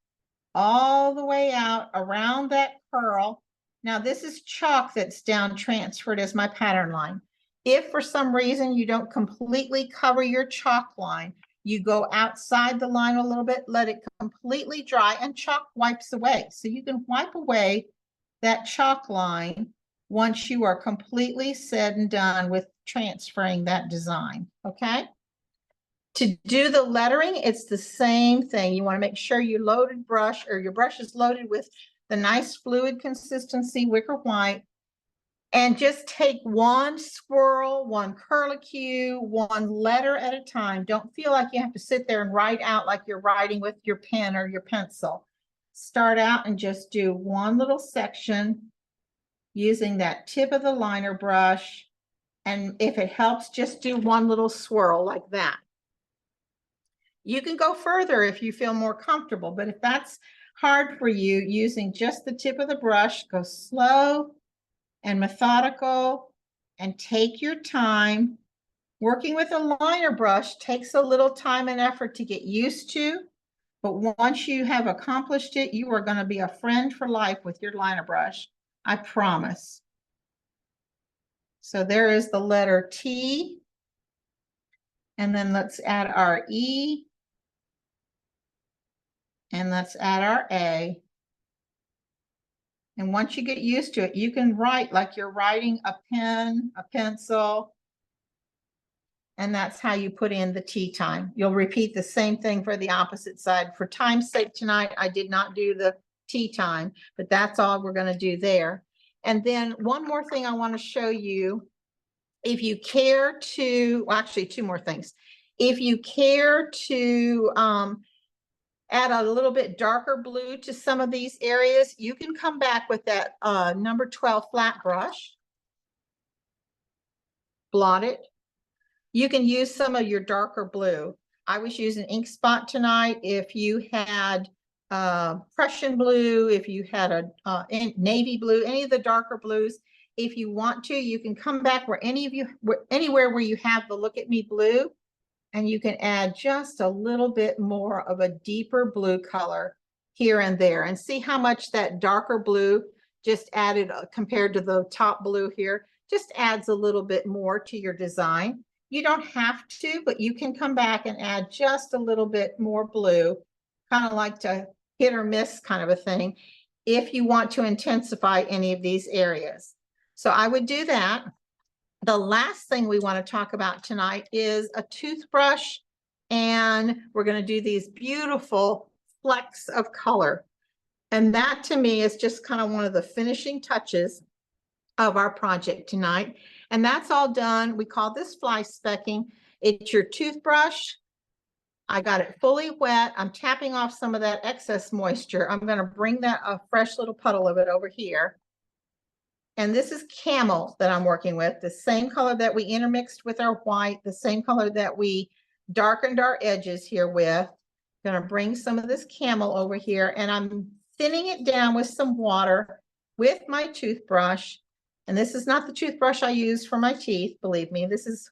all the way out around that curl. Now this is chalk that's down transferred as my pattern line. If for some reason you don't completely cover your chalk line, you go outside the line a little bit, let it completely dry, and chalk wipes away. So you can wipe away that chalk line once you are completely said and done with transferring that design, okay? To do the lettering, it's the same thing. You want to make sure you loaded brush or your brush is loaded with the nice fluid consistency wicker white, and just take one swirl, one curlicue, one letter at a time. Don't feel like you have to sit there and write out like you're writing with your pen or your pencil. Start out and just do one little section using that tip of the liner brush. And if it helps, just do one little swirl like that. You can go further if you feel more comfortable, but if that's hard for you, using just the tip of the brush, go slow and methodical and take your time. Working with a liner brush takes a little time and effort to get used to, but once you have accomplished it, you are going to be a friend for life with your liner brush. I promise. So there is the letter T. And then let's add our E. And let's add our A. And once you get used to it, you can write like you're writing a pen, a pencil. And that's how you put in the tea time. You'll repeat the same thing for the opposite side. For time's sake tonight, I did not do the tea time, but that's all we're going to do there. And then one more thing I want to show you. If you care to, well, actually two more things. If you care to add a little bit darker blue to some of these areas, you can come back with that number 12 flat brush. Blot it. You can use some of your darker blue. I was using ink spot tonight. If you had Prussian blue, if you had a navy blue, any of the darker blues, if you want to, you can come back anywhere where you have the look at me blue, and you can add just a little bit more of a deeper blue color here and there, and see how much that darker blue just added compared to the top blue here, just adds a little bit more to your design. You don't have to, but you can come back and add just a little bit more blue, kind of like to hit or miss kind of a thing, if you want to intensify any of these areas. So I would do that. The last thing we want to talk about tonight is a toothbrush, and we're going to do these beautiful flecks of color. And that to me is just kind of one of the finishing touches of our project tonight. And that's all done. We call this fly specking. It's your toothbrush. I got it fully wet. I'm tapping off some of that excess moisture. I'm going to bring that a fresh little puddle of it over here. And this is camel that I'm working with, the same color that we intermixed with our white, the same color that we darkened our edges here with. I'm going to bring some of this camel over here, and I'm thinning it down with some water with my toothbrush. And this is not the toothbrush I use for my teeth, believe me. This is,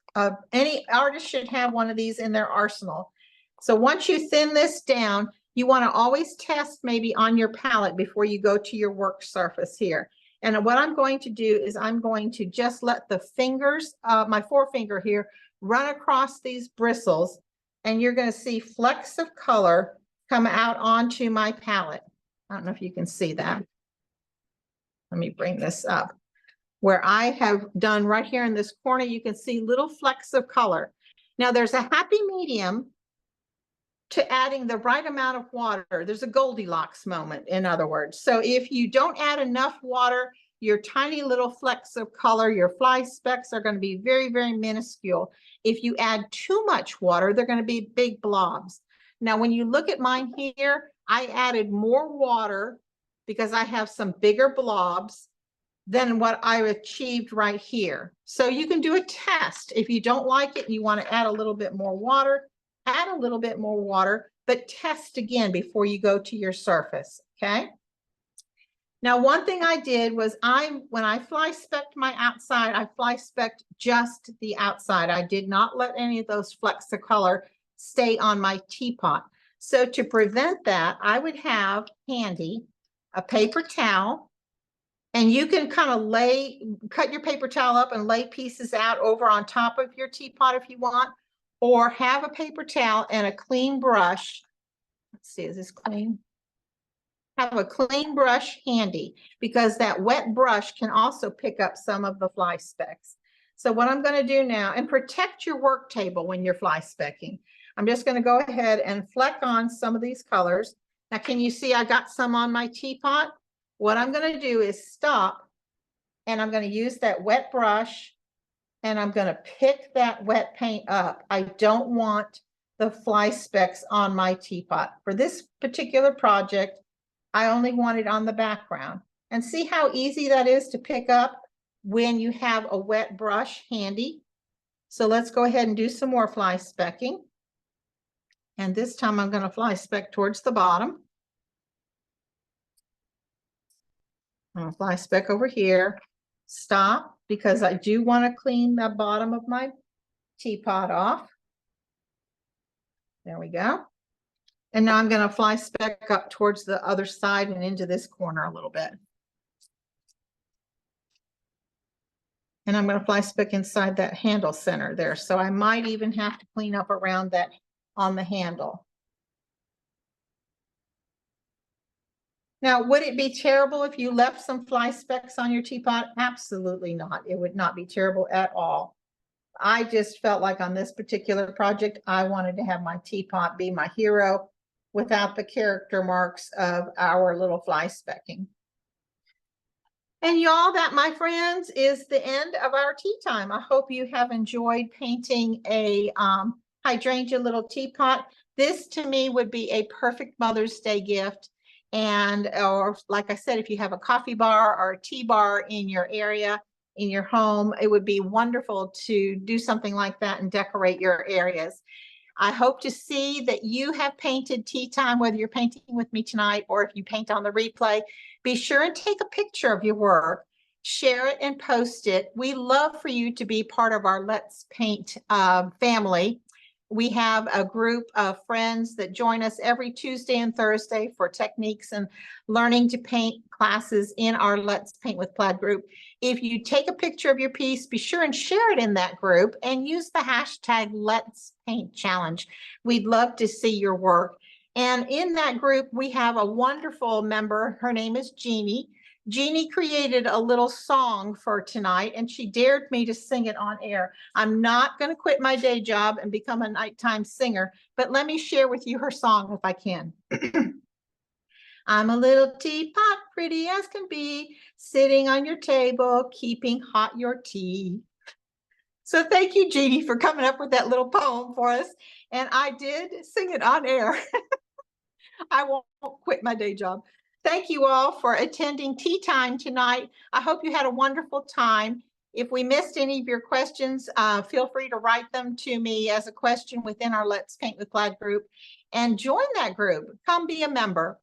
any artist should have one of these in their arsenal. So once you thin this down, you want to always test maybe on your palette before you go to your work surface here. And what I'm going to do is I'm going to just let the fingers, my forefinger here, run across these bristles, and you're going to see flecks of color come out onto my palette. I don't know if you can see that. Let me bring this up. Where I have done right here in this corner, you can see little flecks of color. Now there's a happy medium to adding the right amount of water. There's a Goldilocks moment, in other words. So if you don't add enough water, your tiny little flecks of color, your fly specks are going to be very, very minuscule. If you add too much water, they're going to be big blobs. Now, when you look at mine here, I added more water because I have some bigger blobs than what I achieved right here. So you can do a test. If you don't like it and you want to add a little bit more water, add a little bit more water, but test again before you go to your surface, okay? Now, one thing I did was when I fly specked my outside, I fly specked just the outside. I did not let any of those flecks of color stay on my teapot. So to prevent that, I would have handy a paper towel, and you can kind of cut your paper towel up and lay pieces out over on top of your teapot if you want, or have a paper towel and a clean brush. Let's see, is this clean? Have a clean brush handy because that wet brush can also pick up some of the fly specks. So what I'm going to do now, and protect your work table when you're fly specking, I'm just going to go ahead and fleck on some of these colors. Now, can you see I got some on my teapot? What I'm going to do is stop, and I'm going to use that wet brush, and I'm going to pick that wet paint up. I don't want the fly specks on my teapot. For this particular project, I only want it on the background. And see how easy that is to pick up when you have a wet brush handy. So let's go ahead and do some more fly specking. And this time I'm going to fly speck towards the bottom. I'm going to fly speck over here. Stop, because I do want to clean the bottom of my teapot off. There we go. And now I'm going to fly speck up towards the other side and into this corner a little bit. And I'm going to fly speck inside that handle center there. So I might even have to clean up around that on the handle. Now, would it be terrible if you left some fly specks on your teapot? Absolutely not. It would not be terrible at all. I just felt like on this particular project, I wanted to have my teapot be my hero without the character marks of our little fly specking. And y'all, that, my friends, is the end of our tea time. I hope you have enjoyed painting a hydrangea little teapot. This to me would be a perfect Mother's Day gift. And, or like I said, if you have a coffee bar or a tea bar in your area, in your home, it would be wonderful to do something like that and decorate your areas. I hope to see that you have painted tea time, whether you're painting with me tonight or if you paint on the replay. Be sure and take a picture of your work, share it and post it. We love for you to be part of our Let's Paint family. We have a group of friends that join us every Tuesday and Thursday for techniques and learning to paint classes in our Let's Paint with Plaid group. If you take a picture of your piece, be sure and share it in that group and use the hashtag Let's Paint Challenge. We'd love to see your work. And in that group, we have a wonderful member. Her name is Jeannie. Jeannie created a little song for tonight, and she dared me to sing it on air. I'm not going to quit my day job and become a nighttime singer, but let me share with you her song if I can. I'm a little teapot, pretty as can be, sitting on your table, keeping hot your tea. So thank you, Jeannie, for coming up with that little poem for us. And I did sing it on air. I won't quit my day job. Thank you all for attending tea time tonight. I hope you had a wonderful time. If we missed any of your questions, feel free to write them to me as a question within our Let's Paint with Plaid group and join that group. Come be a member.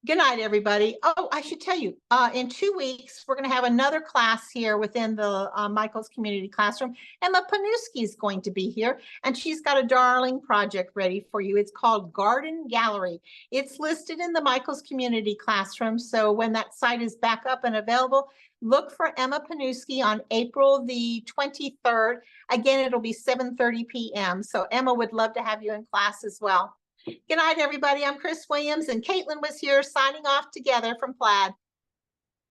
Good night, everybody. Oh, I should tell you, in 2 weeks, we're going to have another class here within the Michael's Community Classroom. Emma Panuski is going to be here, and she's got a darling project ready for you. It's called Garden Gallery. It's listed in the Michael's Community Classroom, so when that site is back up and available, look for Emma Panuski on April the 23rd. Again, it'll be 7:30 p.m., so Emma would love to have you in class as well. Good night, everybody. I'm Chris Williams, and Caitlin was here signing off together from Plaid.